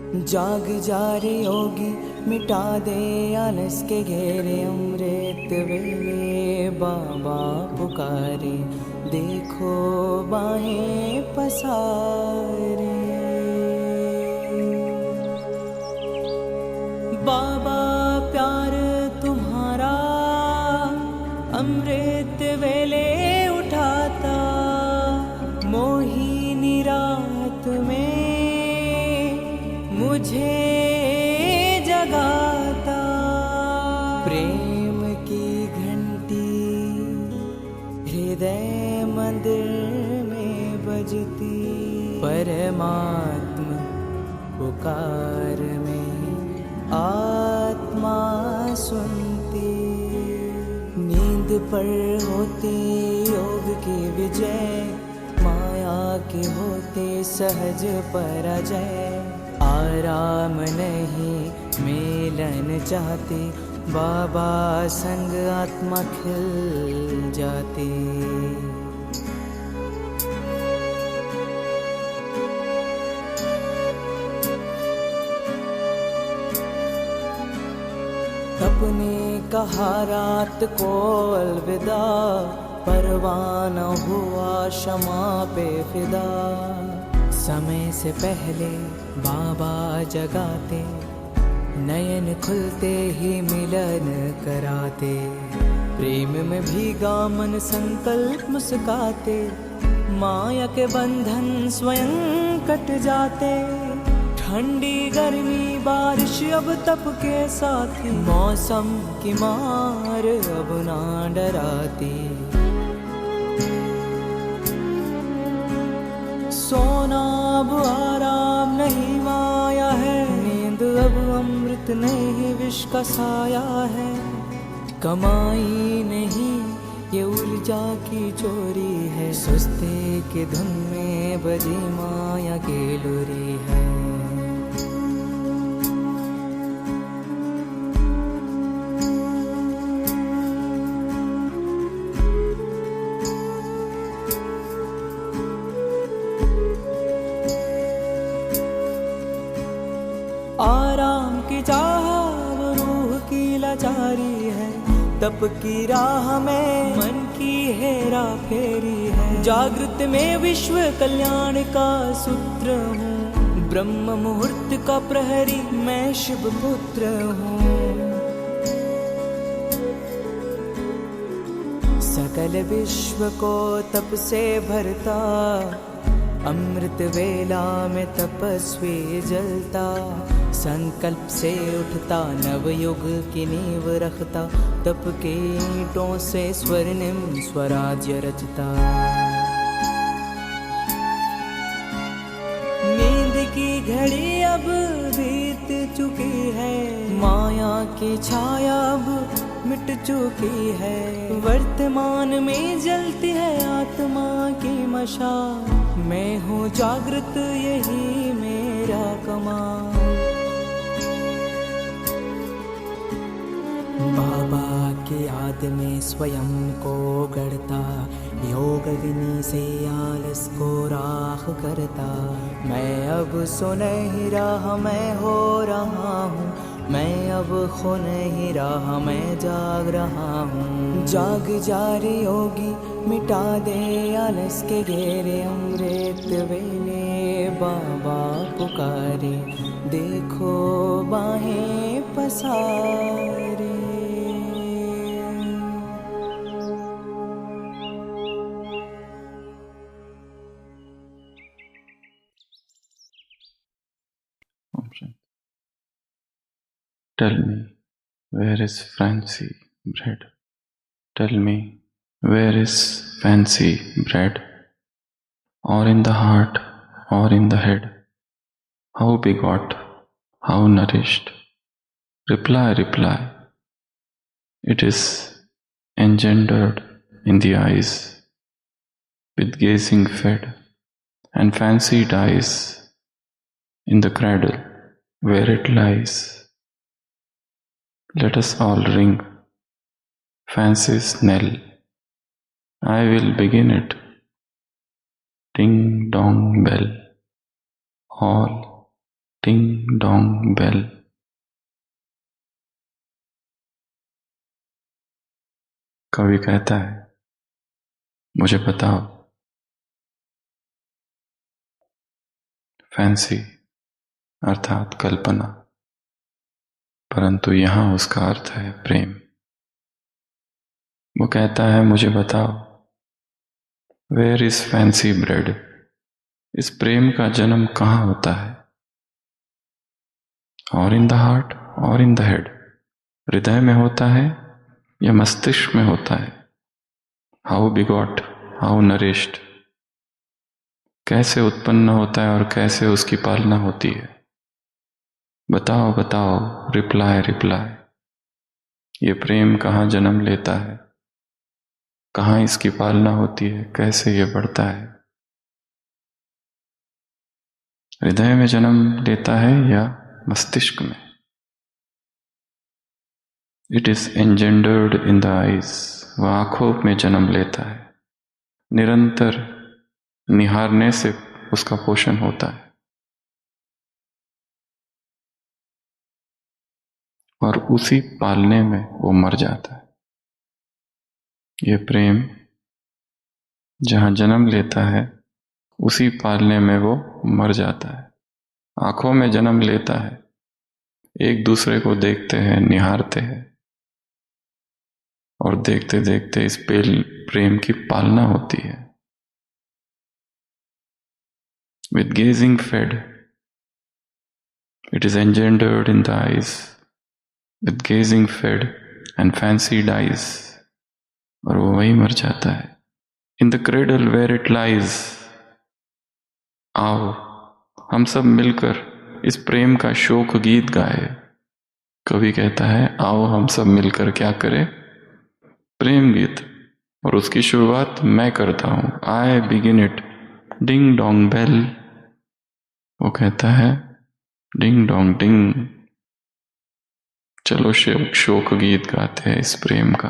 जाग जा रे योगी, मिटा दे आलस के घेरे। अमृत वेले बाबा पुकारे, देखो बाहें पसारे। बाबा प्यार तुम्हारा अमृत वेले उठाता, मोहिनी रात में मुझे जगाता। प्रेम की घंटी हृदय मंदिर में बजती, परमात्मा पुकार में आत्मा सुनती। नींद पर होती योग की विजय, माया के होते सहज पराजय। आराम नहीं मिलन चाहती, बाबा संग आत्मा खिल जाती। अपने कहा रात को अलविदा, परवाना हुआ क्षमा पे फिदा। समय से पहले बाबा जगाते, नयन खुलते ही मिलन कराते। प्रेम में भीगा मन संकल्प मुस्काते, माया के बंधन स्वयं कट जाते। ठंडी गर्मी बारिश अब तप के साथी, मौसम की मार अब ना डराती। सोना अब आराम नहीं माया है, नींद अब अमृत नहीं विष का साया है। कमाई नहीं ये ऊर्जा की चोरी है, सुस्ती की धुन में बजी माया की लुरी है। आराम की चाह वो रूह की लाचारी है, तप की राह में मन की हेरा फेरी है। जागृत में विश्व कल्याण का सूत्र हूँ, ब्रह्म मुहूर्त का प्रहरी मैं शिव पुत्र हूँ। सकल विश्व को तप से भरता, अमृत वेला में तपस्वी जलता। संकल्प से उठता नवयुग की नींव रखता, तप के ईंटों से स्वर्णिम स्वराज्य रचता। नींद की घड़ी अब बीत चुकी है, माया की छाया अब मिट चुकी है। वर्तमान में जलती है आत्मा की मशाल, मैं हूँ जागृत यही मेरा कमाल। बाबा की याद में स्वयं को गढ़ता, योग अग्नि से आलस को राख करता। मैं अब सुनहरी राह मैं हो रहा हूँ, मैं अब खो नहीं रहा मैं जाग रहा हूँ। जाग जा रे योगी, मिटा दे आलस के घेरे। अमृत वेले बाबा पुकारे, देखो बाहें पसारे। Tell me, where is fancy bread? Tell me, where is fancy bread? Or in the heart, or in the head? How begot, how nourished? Reply, reply. It is engendered in the eyes, with gazing fed, and fancy dies in the cradle where it lies. Let us all ring fancy's knell. I will begin it. Ding dong bell. All टिंग Dong bell. कवि कहता है, मुझे बताओ, fancy अर्थात कल्पना, परंतु यहां उसका अर्थ है प्रेम। वो कहता है, मुझे बताओ, वेयर इज फैंसी ब्रेड? इस प्रेम का जन्म कहां होता है? और इन द हार्ट और इन द हेड? हृदय में होता है या मस्तिष्क में होता है? How bigot, how nourished? कैसे उत्पन्न होता है और कैसे उसकी पालना होती है? बताओ बताओ, रिप्लाई रिप्लाई। ये प्रेम कहाँ जन्म लेता है, कहाँ इसकी पालना होती है, कैसे ये बढ़ता है? हृदय में जन्म लेता है या मस्तिष्क में? It is engendered in the eyes. वह आंखों में जन्म लेता है। निरंतर निहारने से उसका पोषण होता है और उसी पालने में वो मर जाता है। ये प्रेम जहां जन्म लेता है उसी पालने में वो मर जाता है। आंखों में जन्म लेता है, एक दूसरे को देखते हैं, निहारते हैं और देखते देखते इस प्रेम की पालना होती है। With gazing fed, it is engendered in the eyes. With gazing fed and fancied eyes, और वो वही मर जाता है। In the cradle where it lies, आओ हम सब मिलकर इस प्रेम का शोक गीत गाए। कवि कहता है, आओ हम सब मिलकर क्या करें? प्रेम गीत। और उसकी शुरुआत मैं करता हूं। I begin it, ding dong bell. वो कहता है, डिंग डोंग डिंग, चलो शोक गीत गाते हैं इस प्रेम का।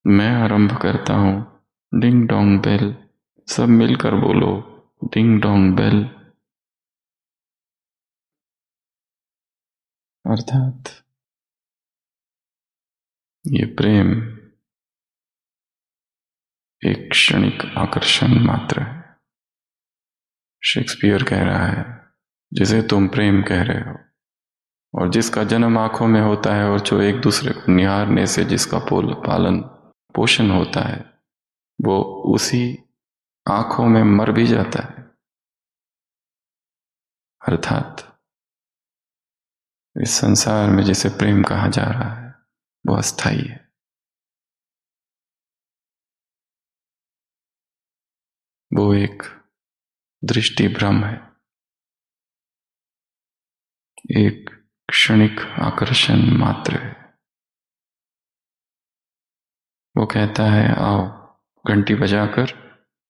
मैं आरंभ करता हूं, डिंग डोंग बेल। सब मिलकर बोलो, डिंग डोंग बेल। अर्थात ये प्रेम एक क्षणिक आकर्षण मात्र है। शेक्सपियर कह रहा है, जिसे तुम प्रेम कह रहे हो और जिसका जन्म आंखों में होता है और जो एक दूसरे को निहारने से जिसका पालन पोषण होता है, वो उसी आंखों में मर भी जाता है। अर्थात इस संसार में जिसे प्रेम कहा जा रहा है वो अस्थाई है। वो एक दृष्टि भ्रम है, एक क्षणिक आकर्षण मात्र है। वो कहता है, आओ घंटी बजाकर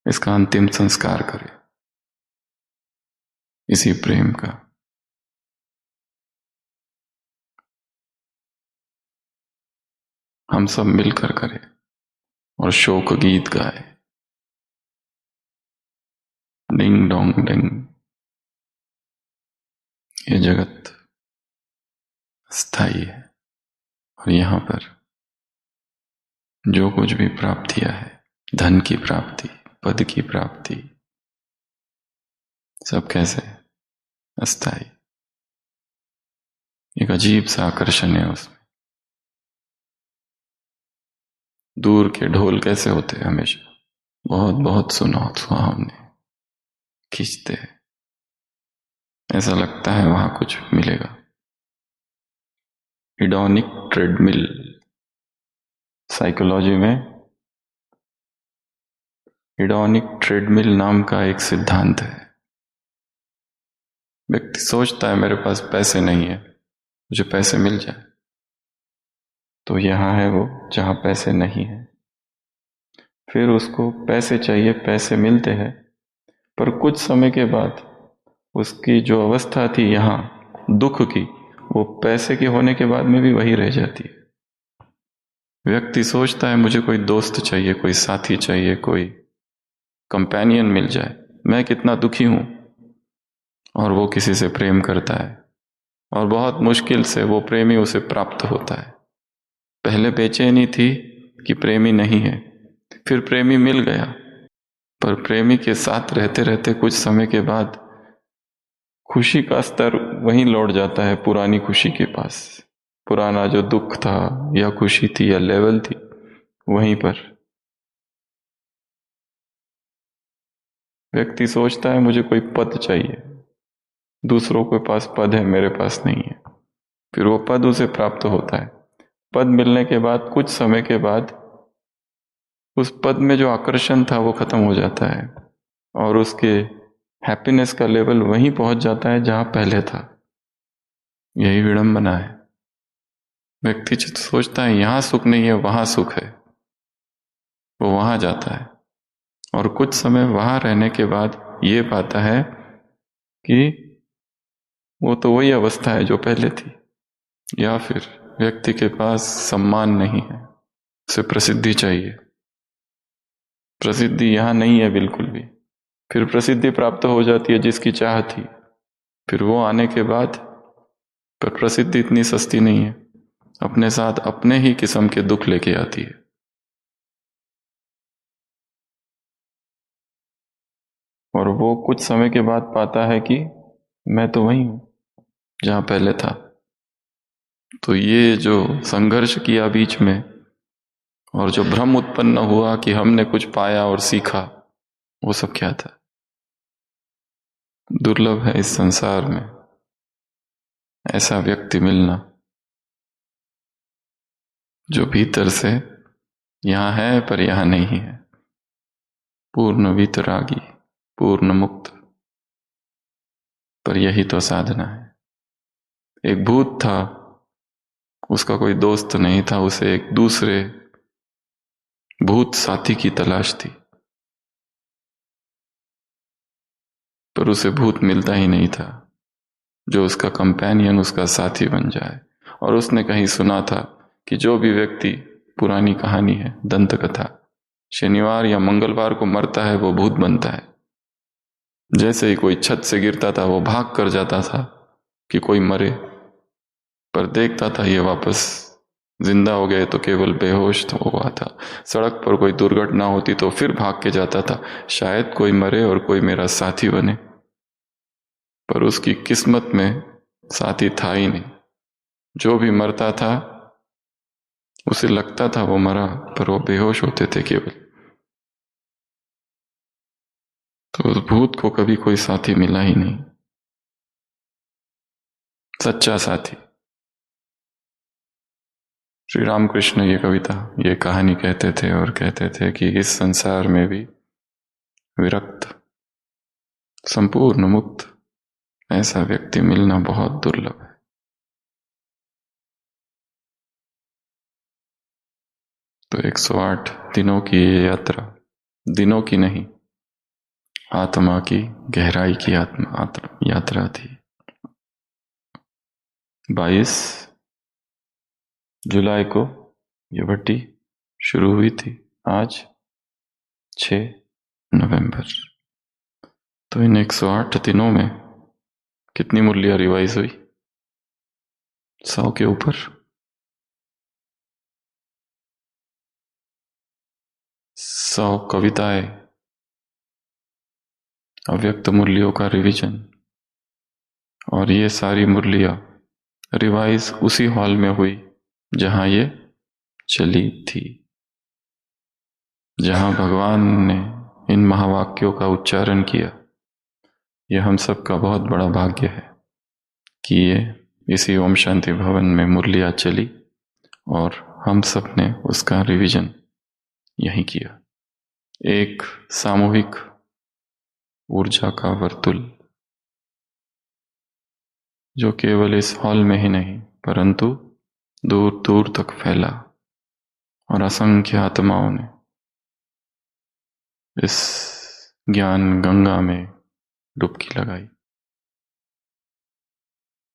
इसका अंतिम संस्कार करें, इसी प्रेम का। हम सब मिलकर करें और शोक गीत गाए, डिंग डोंग डिंग। ये जगत स्थायी है और यहां पर जो कुछ भी प्राप्तियां है, धन की प्राप्ति, पद की प्राप्ति, सब कैसे अस्थाई। एक अजीब सा आकर्षण है उसमें। दूर के ढोल कैसे होते हैं, हमेशा बहुत बहुत सुहावने, खींचते हैं, ऐसा लगता है वहां कुछ मिलेगा। हिडोनिक ट्रेडमिल, साइकोलॉजी में हिडोनिक ट्रेडमिल नाम का एक सिद्धांत है। व्यक्ति सोचता है, मेरे पास पैसे नहीं है, मुझे पैसे मिल जाए, तो यहां है वो जहां पैसे नहीं है। फिर उसको पैसे चाहिए, पैसे मिलते हैं, पर कुछ समय के बाद उसकी जो अवस्था थी यहां दुख की, वो पैसे के होने के बाद में भी वही रह जाती है। व्यक्ति सोचता है, मुझे कोई दोस्त चाहिए, कोई साथी चाहिए, कोई कंपेनियन मिल जाए, मैं कितना दुखी हूं, और वो किसी से प्रेम करता है और बहुत मुश्किल से वो प्रेमी उसे प्राप्त होता है। पहले बेचैनी थी कि प्रेमी नहीं है, फिर प्रेमी मिल गया, पर प्रेमी के साथ रहते रहते कुछ समय के बाद खुशी का स्तर वहीं लौट जाता है, पुरानी खुशी के पास। पुराना जो दुख था या खुशी थी या लेवल थी, वहीं पर व्यक्ति सोचता है मुझे कोई पद चाहिए, दूसरों के पास पद है, मेरे पास नहीं है। फिर वो पद उसे प्राप्त होता है। पद मिलने के बाद कुछ समय के बाद उस पद में जो आकर्षण था वो खत्म हो जाता है और उसके हैप्पीनेस का लेवल वहीं पहुंच जाता है जहां पहले था। यही विडंबना है। व्यक्ति सोचता है यहां सुख नहीं है, वहां सुख है, वो वहां जाता है और कुछ समय वहां रहने के बाद ये पाता है कि वो तो वही अवस्था है जो पहले थी। या फिर व्यक्ति के पास सम्मान नहीं है, उसे प्रसिद्धि चाहिए, प्रसिद्धि यहां नहीं है बिल्कुल भी। फिर प्रसिद्धि प्राप्त हो जाती है जिसकी चाह थी, फिर वो आने के बाद पर प्रसिद्धि इतनी सस्ती नहीं है, अपने साथ अपने ही किस्म के दुख लेके आती है। और वो कुछ समय के बाद पाता है कि मैं तो वही हूं जहां पहले था। तो ये जो संघर्ष किया बीच में और जो भ्रम उत्पन्न हुआ कि हमने कुछ पाया और सीखा, वो सब क्या था? दुर्लभ है इस संसार में ऐसा व्यक्ति मिलना जो भीतर से यहां है पर यहां नहीं है, पूर्ण वितरागी, पूर्ण मुक्त। पर यही तो साधना है। एक भूत था, उसका कोई दोस्त नहीं था, उसे एक दूसरे भूत साथी की तलाश थी, पर उसे भूत मिलता ही नहीं था जो उसका कंपेनियन, उसका साथी बन जाए। और उसने कहीं सुना था कि जो भी व्यक्ति, पुरानी कहानी है, दंत कथा, शनिवार या मंगलवार को मरता है वो भूत बनता है। जैसे ही कोई छत से गिरता था वो भाग कर जाता था कि कोई मरे, पर देखता था ये वापस जिंदा हो गए तो केवल बेहोश तो हुआ था। सड़क पर कोई दुर्घटना होती तो फिर भाग के जाता था, शायद कोई मरे और कोई मेरा साथी बने। पर उसकी किस्मत में साथी था ही नहीं। जो भी मरता था उसे लगता था वो मरा, पर वो बेहोश होते थे केवल। तो उस भूत को कभी कोई साथी मिला ही नहीं, सच्चा साथी। श्री रामकृष्ण ये कविता, ये कहानी कहते थे और कहते थे कि इस संसार में भी विरक्त, संपूर्ण मुक्त ऐसा व्यक्ति मिलना बहुत दुर्लभ है। तो 108 दिनों की ये यात्रा, दिनों की नहीं, आत्मा की गहराई की यात्रा थी। 22 जुलाई को ये भट्टी शुरू हुई थी, आज 6 नवंबर। तो इन 108 दिनों में कितनी मुरलियां रिवाइज हुई? 100 के ऊपर। 100 कविताएं, अव्यक्त मुरलियों का रिवीजन। और ये सारी मुरलियां रिवाइज उसी हॉल में हुई जहां ये चली थी, जहां भगवान ने इन महावाक्यों का उच्चारण किया। यह हम सब का बहुत बड़ा भाग्य है कि ये इसी ओम शांति भवन में मुरलियां चली और हम सब ने उसका रिवीजन यहीं किया। एक सामूहिक ऊर्जा का वर्तुल जो केवल इस हॉल में ही नहीं परंतु दूर दूर तक फैला और असंख्य आत्माओं ने इस ज्ञान गंगा में डुबकी लगाई।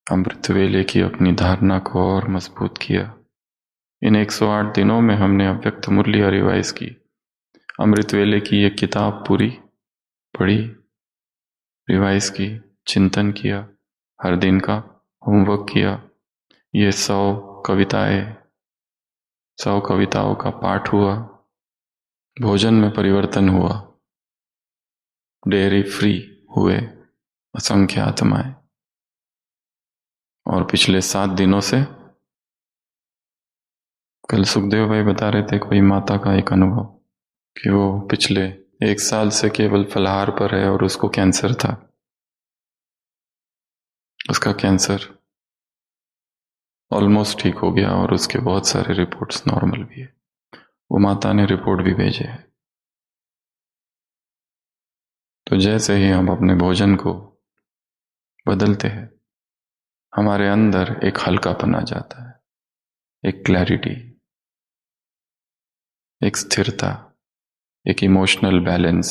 अमृत वेले की अपनी धारणा को और मजबूत किया। इन 108 दिनों में हमने अव्यक्त मुरलियां रिवाइज की। अमृत वेले की ये किताब पूरी पढ़ी रिवाइज की, चिंतन किया, हर दिन का होमवर्क किया। ये 100 कविताओं का पाठ हुआ, भोजन में परिवर्तन हुआ, डेयरी फ्री हुए असंख्य आत्माएं। और पिछले 7 दिनों से, कल सुखदेव भाई बता रहे थे कोई माता का एक अनुभव कि वो पिछले 1 साल से केवल फलाहार पर है और उसको कैंसर था। उसका कैंसर ऑलमोस्ट ठीक हो गया और उसके बहुत सारे रिपोर्ट्स नॉर्मल भी है। वो माता ने रिपोर्ट भी भेजे हैं। तो जैसे ही हम अपने भोजन को बदलते हैं, हमारे अंदर एक हल्कापन आ जाता है, एक क्लैरिटी, एक स्थिरता, एक इमोशनल बैलेंस,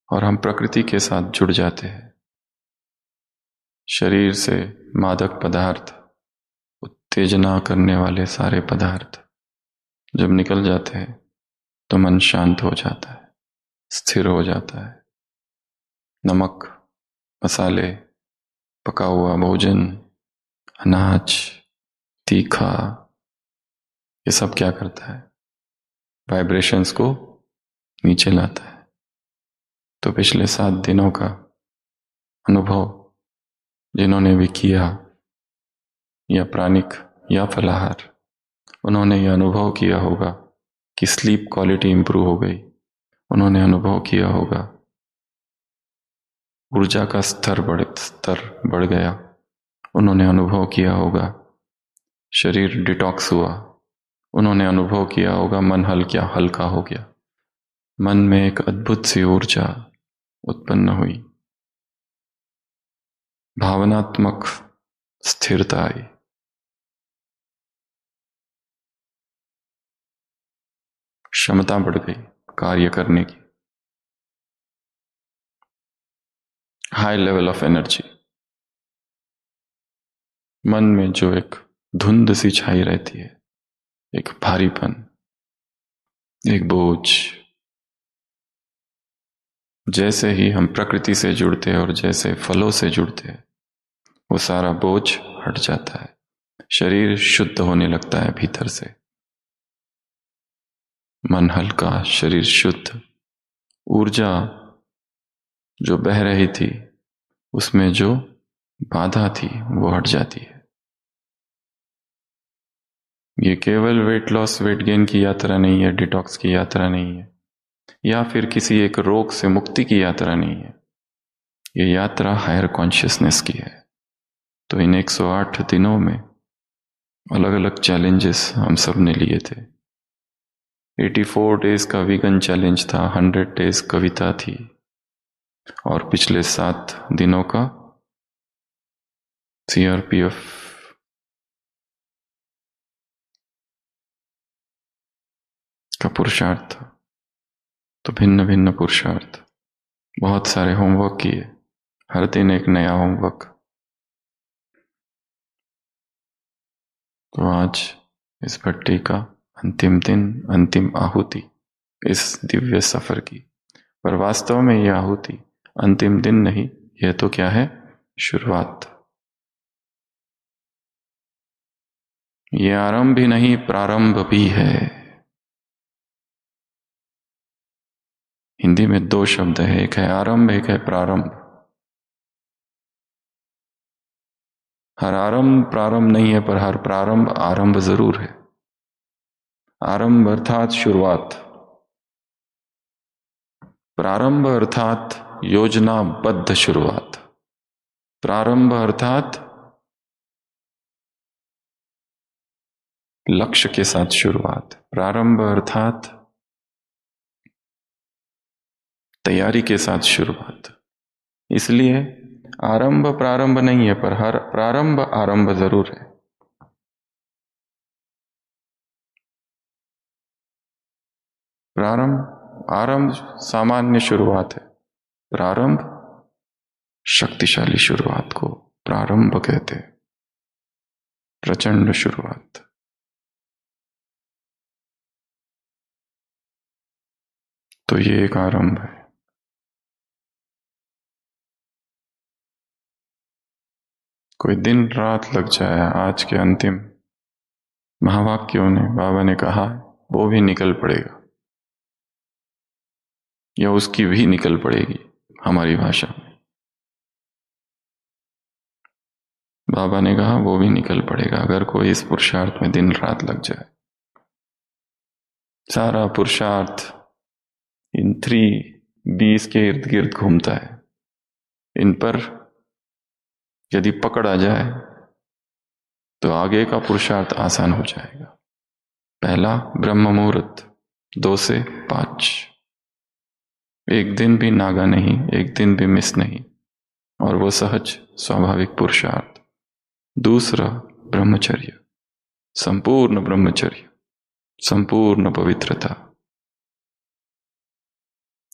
और हम प्रकृति के साथ जुड़ जाते हैं। शरीर से मादक पदार्थ, उत्तेजना करने वाले सारे पदार्थ जब निकल जाते हैं तो मन शांत हो जाता है, स्थिर हो जाता है। नमक, मसाले, पका हुआ भोजन, अनाज, तीखा, ये सब क्या करता है? वाइब्रेशंस को नीचे लाता है। तो पिछले 7 दिनों का अनुभव जिन्होंने भी किया, या प्राणिक या फलाहार, उन्होंने ये अनुभव किया होगा कि स्लीप क्वालिटी इंप्रूव हो गई। उन्होंने अनुभव किया होगा ऊर्जा का स्तर बढ़ गया। उन्होंने अनुभव किया होगा शरीर डिटॉक्स हुआ। उन्होंने अनुभव किया होगा मन हल्का हो गया। मन में एक अद्भुत सी ऊर्जा उत्पन्न हुई, भावनात्मक स्थिरता आई। क्षमता बढ़ गई कार्य करने की, हाई लेवल ऑफ एनर्जी। मन में जो एक धुंध सी छाई रहती है, एक भारीपन, एक बोझ, जैसे ही हम प्रकृति से जुड़ते हैं और जैसे फलों से जुड़ते हैं, वो सारा बोझ हट जाता है। शरीर शुद्ध होने लगता है भीतर से। मन हल्का, शरीर शुद्ध, ऊर्जा जो बह रही थी उसमें जो बाधा थी वो हट जाती है। ये केवल वेट लॉस, वेट गेन की यात्रा नहीं है, डिटॉक्स की यात्रा नहीं है, या फिर किसी एक रोग से मुक्ति की यात्रा नहीं है। ये यात्रा हायर कॉन्शियसनेस की है। तो इन 108 दिनों में अलग अलग चैलेंजेस हम सब ने लिए थे। 84 डेज का वीगन चैलेंज था, 100 डेज कविता थी, और पिछले 7 दिनों का CRPF का पुरुषार्थ था। तो भिन्न भिन्न पुरुषार्थ, बहुत सारे होमवर्क किए, हर दिन एक नया होमवर्क। तो आज इस भट्टी का अंतिम दिन, अंतिम आहुति इस दिव्य सफर की। पर वास्तव में यह आहुति अंतिम दिन नहीं, यह तो क्या है? शुरुआत। यह आरंभ भी नहीं, प्रारंभ भी है। हिंदी में 2 शब्द है, एक है आरंभ, एक है प्रारंभ। हर आरंभ प्रारंभ नहीं है, पर हर प्रारंभ आरंभ जरूर है। आरंभ अर्थात शुरुआत, प्रारंभ अर्थात योजनाबद्ध शुरुआत, प्रारंभ अर्थात लक्ष्य के साथ शुरुआत, प्रारंभ अर्थात तैयारी के साथ शुरुआत। इसलिए आरंभ प्रारंभ नहीं है, पर हर प्रारंभ आरंभ जरूर है। प्रारंभ, आरंभ सामान्य शुरुआत है, प्रारंभ शक्तिशाली शुरुआत को प्रारंभ कहते हैं, प्रचंड शुरुआत। तो ये एक आरंभ है। कोई दिन रात लग जाए आज के अंतिम महावाक्यों ने, बाबा ने कहा, वो भी निकल पड़ेगा, या उसकी भी निकल पड़ेगी हमारी भाषा में। बाबा ने कहा वो भी निकल पड़ेगा अगर कोई इस पुरुषार्थ में दिन रात लग जाए। सारा पुरुषार्थ इन 3 B's के इर्द गिर्द घूमता है। इन पर यदि पकड़ आ जाए तो आगे का पुरुषार्थ आसान हो जाएगा। पहला ब्रह्म मुहूर्त 2 से 5, एक दिन भी नागा नहीं, एक दिन भी मिस नहीं, और वो सहज स्वाभाविक पुरुषार्थ। दूसरा ब्रह्मचर्य, संपूर्ण ब्रह्मचर्य, संपूर्ण पवित्रता,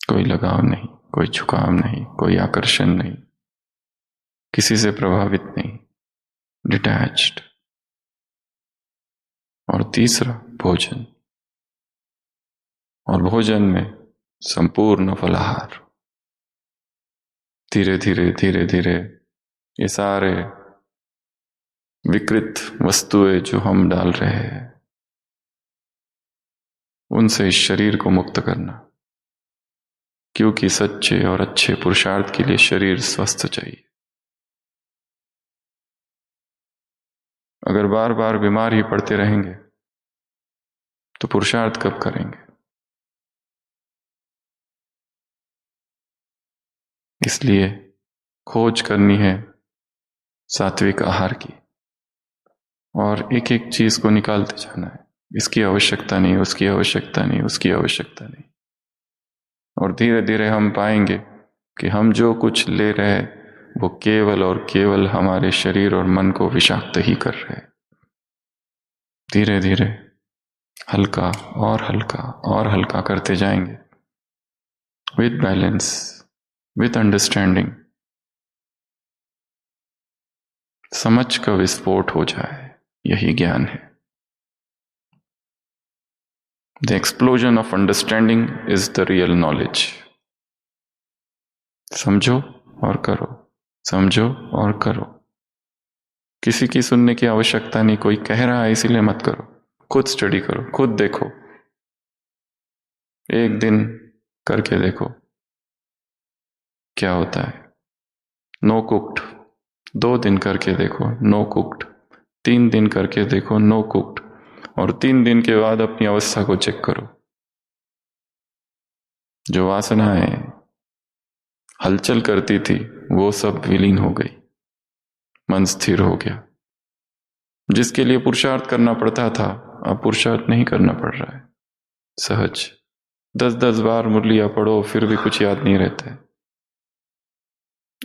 कोई लगाव नहीं, कोई झुकाव नहीं, कोई आकर्षण नहीं, किसी से प्रभावित नहीं, डिटैच्ड। और तीसरा भोजन, और भोजन में संपूर्ण फलाहार। धीरे धीरे धीरे धीरे ये सारे विकृत वस्तुएं जो हम डाल रहे हैं उनसे इस शरीर को मुक्त करना, क्योंकि सच्चे और अच्छे पुरुषार्थ के लिए शरीर स्वस्थ चाहिए। अगर बार बार बीमार ही पड़ते रहेंगे तो पुरुषार्थ कब करेंगे? इसलिए खोज करनी है सात्विक आहार की, और एक एक चीज को निकालते जाना है। इसकी आवश्यकता नहीं, उसकी आवश्यकता नहीं, उसकी आवश्यकता नहीं। और धीरे धीरे हम पाएंगे कि हम जो कुछ ले रहे हैं वो केवल और केवल हमारे शरीर और मन को विषाक्त ही कर रहे हैं। धीरे धीरे हल्का और हल्का और हल्का करते जाएंगे, विद बैलेंस, विद अंडरस्टैंडिंग। समझ का विस्फोट हो जाए, यही ज्ञान है। The explosion of understanding is the real knowledge. समझो और करो, समझो और करो। किसी की सुनने की आवश्यकता नहीं। कोई कह रहा है इसीलिए मत करो, खुद स्टडी करो, खुद देखो। एक दिन करके देखो क्या होता है। नो कुक्ड 2 दिन करके देखो, नो कुक्ड 3 दिन करके देखो, नो कुक्ड, और 3 दिन के बाद अपनी अवस्था को चेक करो। जो वासनाएं हलचल करती थी वो सब विलीन हो गई, मन स्थिर हो गया। जिसके लिए पुरुषार्थ करना पड़ता था अब पुरुषार्थ नहीं करना पड़ रहा है। सहज 10-10 बार मुरलियां पढ़ो फिर भी कुछ याद नहीं रहता है,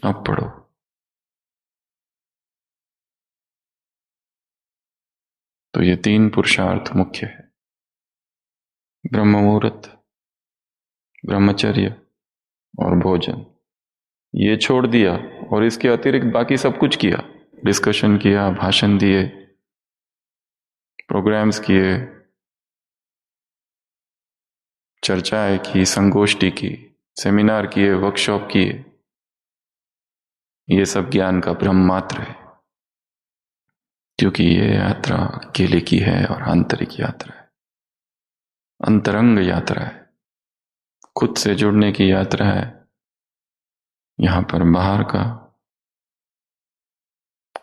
अब पढ़ो। तो ये 3 पुरुषार्थ मुख्य है, ब्रह्म मुहूर्त, ब्रह्मचर्य और भोजन। ये छोड़ दिया और इसके अतिरिक्त बाकी सब कुछ किया। डिस्कशन किया, भाषण दिए, प्रोग्राम्स किए, चर्चाएं की, संगोष्ठी की, सेमिनार किए, वर्कशॉप किए। ये सब ज्ञान का ब्रह्म मात्र है, क्योंकि ये यात्रा अकेले की है और आंतरिक यात्रा है, अंतरंग यात्रा है, खुद से जुड़ने की यात्रा है। यहां पर बाहर का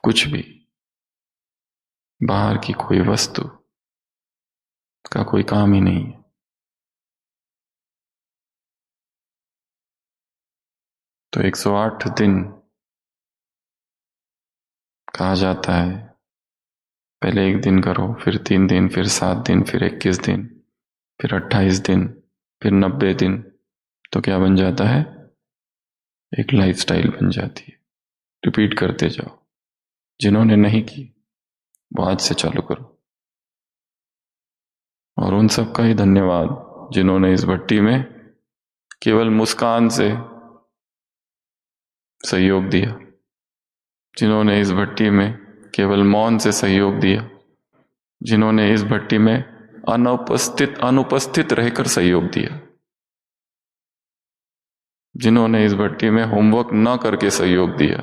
कुछ भी, बाहर की कोई वस्तु का कोई काम ही नहीं है। तो 108 दिन कहा जाता है। पहले 1 दिन करो, फिर 3 दिन, फिर 7 दिन, फिर 21 दिन, फिर 28 दिन, फिर 90 दिन। तो क्या बन जाता है? एक लाइफस्टाइल बन जाती है। रिपीट करते जाओ। जिन्होंने नहीं की वो आज से चालू करो। और उन सब का ही धन्यवाद जिन्होंने इस भट्टी में केवल मुस्कान से सहयोग दिया, जिन्होंने इस भट्टी में केवल मौन से सहयोग दिया, जिन्होंने इस भट्टी में अनुपस्थित रहकर सहयोग दिया, जिन्होंने इस भट्टी में होमवर्क न करके सहयोग दिया,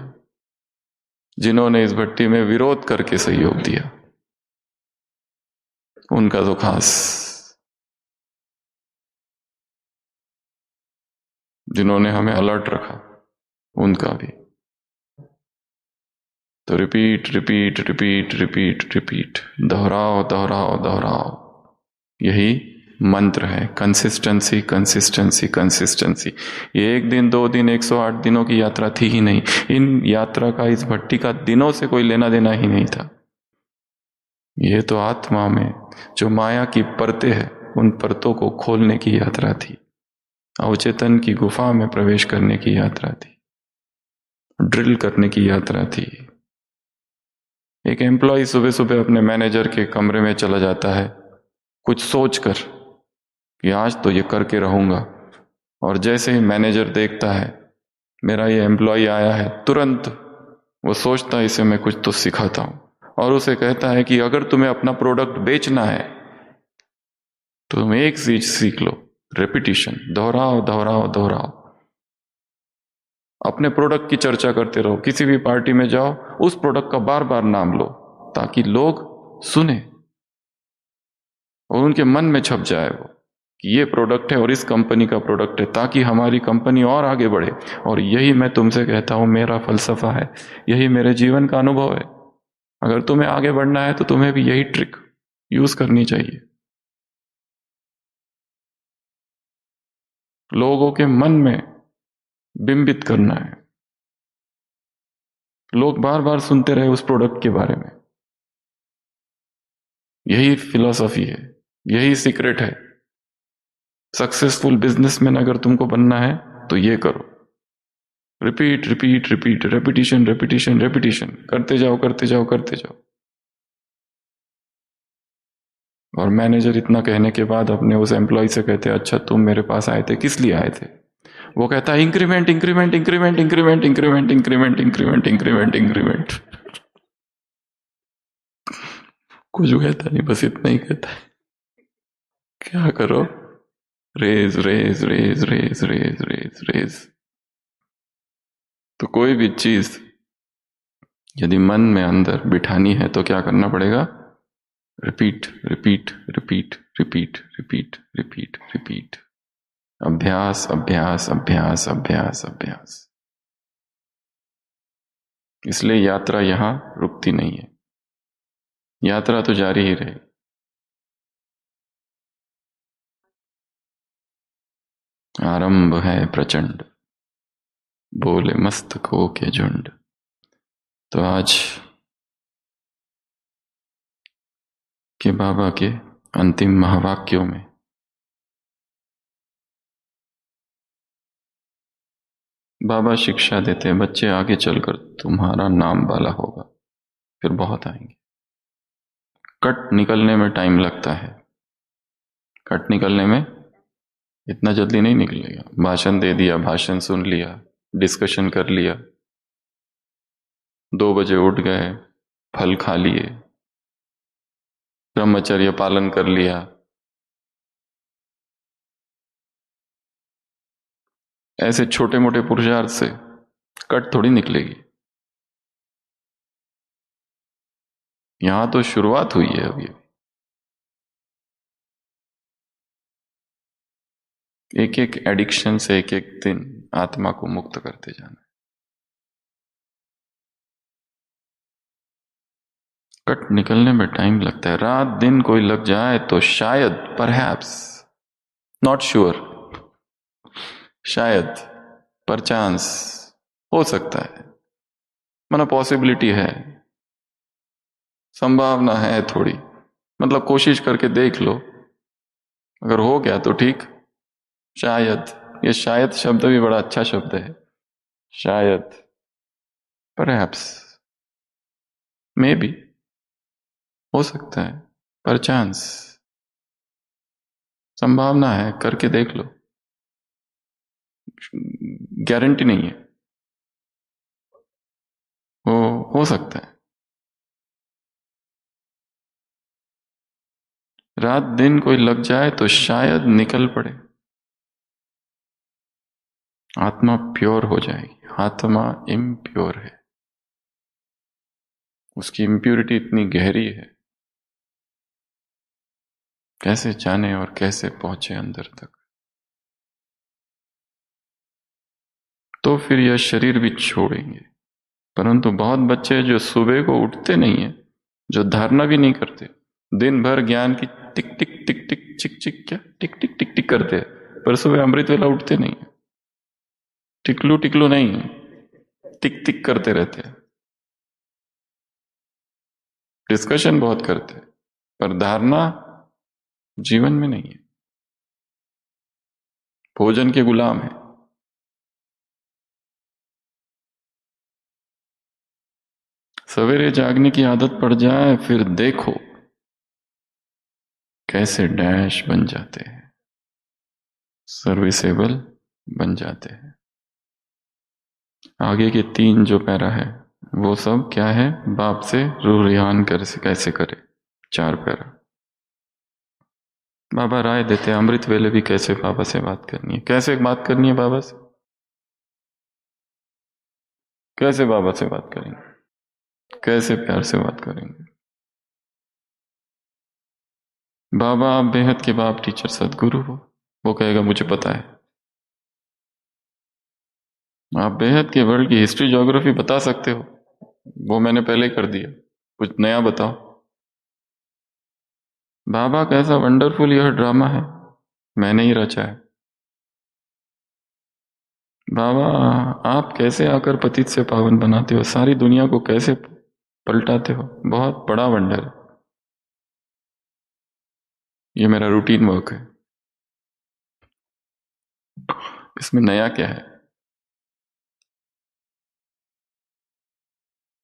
जिन्होंने इस भट्टी में विरोध करके सहयोग दिया उनका तो खास, जिन्होंने हमें अलर्ट रखा उनका भी। तो repeat repeat repeat repeat repeat, दोहराओ दोहराओ दोहराओ, यही मंत्र है। Consistency consistency consistency. ये 1 दिन 2 दिन 108 दिनों की यात्रा थी ही नहीं। इन यात्रा का, इस भट्टी का दिनों से कोई लेना देना ही नहीं था। ये तो आत्मा में जो माया की परतें हैं उन परतों को खोलने की यात्रा थी, अवचेतन की गुफा में प्रवेश करने की यात्रा थी, ड्रिल करने की यात्रा थी। एक एम्प्लॉय सुबह सुबह अपने मैनेजर के कमरे में चला जाता है कुछ सोचकर कि आज तो ये करके रहूंगा, और जैसे ही मैनेजर देखता है मेरा ये एम्प्लॉय आया है, तुरंत वो सोचता है इसे मैं कुछ तो सिखाता हूं, और उसे कहता है कि अगर तुम्हें अपना प्रोडक्ट बेचना है तो तुम एक चीज सीख लो, रेपिटेशन, दोहराओ दोहराओ दोहराओ। अपने प्रोडक्ट की चर्चा करते रहो, किसी भी पार्टी में जाओ उस प्रोडक्ट का बार बार नाम लो ताकि लोग सुने और उनके मन में छप जाए वो कि ये प्रोडक्ट है और इस कंपनी का प्रोडक्ट है, ताकि हमारी कंपनी और आगे बढ़े। और यही मैं तुमसे कहता हूं, मेरा फलसफा है, यही मेरे जीवन का अनुभव है। अगर तुम्हें आगे बढ़ना है तो तुम्हें भी यही ट्रिक यूज करनी चाहिए। लोगों के मन में बिंबित करना है, लोग बार बार सुनते रहे उस प्रोडक्ट के बारे में। यही फिलॉसफी है, यही सीक्रेट है। सक्सेसफुल बिजनेसमैन अगर तुमको बनना है तो ये करो, repeat repeat repeat, repetition repetition repetition, करते जाओ करते जाओ करते जाओ। और मैनेजर इतना कहने के बाद अपने उस एम्प्लॉय से कहते, अच्छा तुम मेरे पास आए थे, किस लिए आए थे? वो कहता है increment increment increment increment increment increment increment increment increment. कुछ कहता नहीं, बस इतना ही कहता है। क्या करो? Rage rage rage rage rage rage rage. तो कोई भी चीज यदि मन में अंदर बिठानी है तो क्या करना पड़ेगा? Repeat repeat repeat repeat repeat repeat repeat, अभ्यास अभ्यास अभ्यास अभ्यास अभ्यास। इसलिए यात्रा यहां रुकती नहीं है, यात्रा तो जारी ही रहेगी। आरंभ है प्रचंड, बोले मस्तकों के झुंड। तो आज के बाबा के अंतिम महावाक्यों में बाबा शिक्षा देते हैं, बच्चे आगे चलकर तुम्हारा नाम वाला होगा, फिर बहुत आएंगे। कट निकलने में टाइम लगता है, कट निकलने में इतना जल्दी नहीं निकलेगा। भाषण दे दिया, भाषण सुन लिया, डिस्कशन कर लिया, 2 बजे उठ गए, फल खा लिए, ब्रह्मचर्य पालन कर लिया, ऐसे छोटे मोटे पुरुषार्थ से कट थोड़ी निकलेगी। यहां तो शुरुआत हुई है अभी। एक एक एडिक्शन से एक एक दिन आत्मा को मुक्त करते जाना। कट निकलने में टाइम लगता है, रात दिन कोई लग जाए तो शायद, परहैप्स, नॉट श्योर, शायद, परचांस, हो सकता है, माना पॉसिबिलिटी है, संभावना है थोड़ी, मतलब कोशिश करके देख लो, अगर हो गया तो ठीक। शायद, ये शायद शब्द भी बड़ा अच्छा शब्द है, शायद, परहैप्स, मे बी, हो सकता है, परचांस, संभावना है, करके देख लो, गारंटी नहीं है, हो सकता है। रात दिन कोई लग जाए तो शायद निकल पड़े, आत्मा प्योर हो जाएगी। आत्मा इम्प्योर है, उसकी इम्प्योरिटी इतनी गहरी है, कैसे जाने और कैसे पहुंचे अंदर तक। तो फिर यह शरीर भी छोड़ेंगे। परंतु बहुत बच्चे जो सुबह को उठते नहीं है, जो धारणा भी नहीं करते, दिन भर ज्ञान की टिक टिक टिक टिक चिक चिक क्या टिक टिक टिक टिक करते हैं, पर सुबह अमृत वेला उठते नहीं है। टिकलू टिकलू नहीं, टिक टिक करते रहते हैं। डिस्कशन बहुत करते हैं, पर धारणा जीवन में नहीं है। भोजन के गुलाम है। सवेरे जागने की आदत पड़ जाए, फिर देखो कैसे डैश बन जाते हैं, सर्विसेबल बन जाते हैं। आगे के 3 जो पैरा है वो सब क्या है, बाप से रूह रिहान कर कैसे करे। 4 पैरा बाबा राय देते हैं, अमृत वेले भी कैसे बाबा से बात करनी है। कैसे बात करनी है बाबा से, कैसे बाबा से बात करेंगे, कैसे प्यार से बात करेंगे। बाबा आप बेहद के बाप टीचर सदगुरु हो, वो कहेगा मुझे पता है। आप बेहद के वर्ल्ड की हिस्ट्री ज्योग्राफी बता सकते हो, वो मैंने पहले ही कर दिया, कुछ नया बताओ। बाबा कैसा वंडरफुल यह ड्रामा है, मैंने ही रचा है। बाबा आप कैसे आकर पतित से पावन बनाते हो, सारी दुनिया को कैसे पलटाते हो, बहुत बड़ा वंडर है। ये मेरा रूटीन वर्क है, इसमें नया क्या है।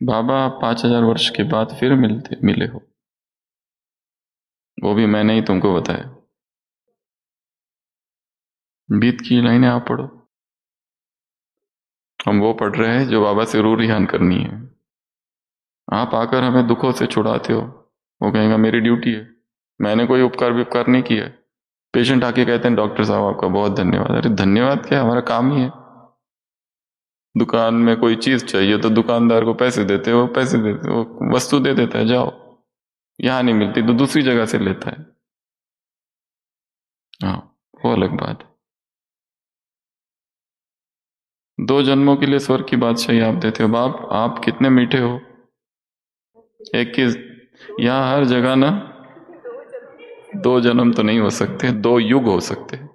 बाबा आप 5000 वर्ष के बाद फिर मिले हो, वो भी मैंने ही तुमको बताया। बीत की लाइनें आप पढ़ो, हम वो पढ़ रहे हैं जो बाबा से रूह रिहान करनी है। आप आकर हमें दुखों से छुड़ाते हो, वो कहेगा मेरी ड्यूटी है, मैंने कोई उपकार नहीं किया है। पेशेंट आके कहते हैं डॉक्टर साहब आपका बहुत धन्यवाद। अरे धन्यवाद क्या, हमारा काम ही है। दुकान में कोई चीज चाहिए तो दुकानदार को पैसे देते हो, पैसे देते हो, वस्तु दे देता है, जाओ। यहां नहीं मिलती तो दूसरी जगह से लेता है। हाँ, वो अलग बात है। 2 जन्मों के लिए स्वर्ग की बादशाही आप देते हो। बाप आप कितने मीठे हो। एक की यहां हर जगह ना 2 जन्म तो नहीं हो सकते, 2 युग हो सकते हैं।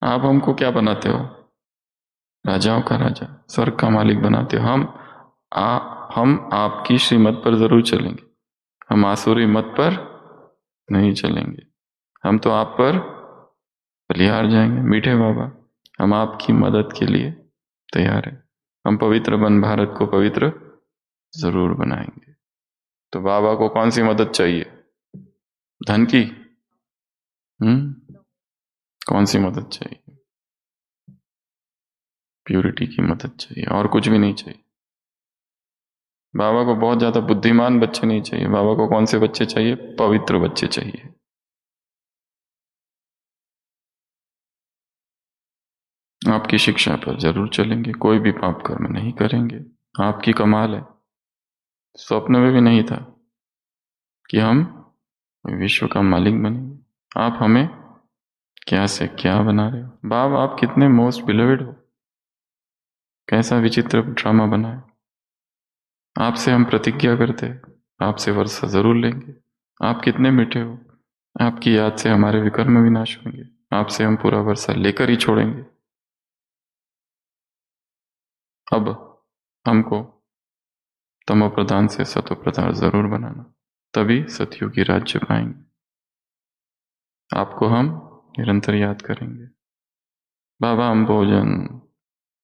आप हमको क्या बनाते हो, राजाओं का राजा, स्वर्ग का मालिक बनाते हो। हम आपकी श्रीमत पर जरूर चलेंगे, हम आसुरी मत पर नहीं चलेंगे। हम तो आप पर बलिहार जाएंगे। मीठे बाबा हम आपकी मदद के लिए तैयार हैं। हम पवित्र बन भारत को पवित्र जरूर बनाएंगे। तो बाबा को कौन सी मदद चाहिए, धन की? कौन सी मदद चाहिए? प्यूरिटी की मदद चाहिए, और कुछ भी नहीं चाहिए। बाबा को बहुत ज्यादा बुद्धिमान बच्चे नहीं चाहिए। बाबा को कौन से बच्चे चाहिए, पवित्र बच्चे चाहिए। आपकी शिक्षा पर जरूर चलेंगे, कोई भी पाप कर्म नहीं करेंगे। आपकी कमाल है, स्वप्न में भी नहीं था कि हम विश्व का मालिक बनेंगे। आप हमें क्या से क्या बना रहे हो। बाबा आप कितने मोस्ट बिलोवेड हो, कैसा विचित्र ड्रामा बना है। आपसे हम प्रतिज्ञा करते हैं, आपसे वर्षा जरूर लेंगे। आप कितने मीठे हो, आपकी याद से हमारे विकर्म विनाश होंगे। आपसे हम पूरा वर्षा लेकर ही छोड़ेंगे। अब हमको तमो प्रधान से सतो प्रधान जरूर बनाना, तभी सतयुगी राज्य पाएंगे। आपको हम निरंतर याद करेंगे। बाबा हम भोजन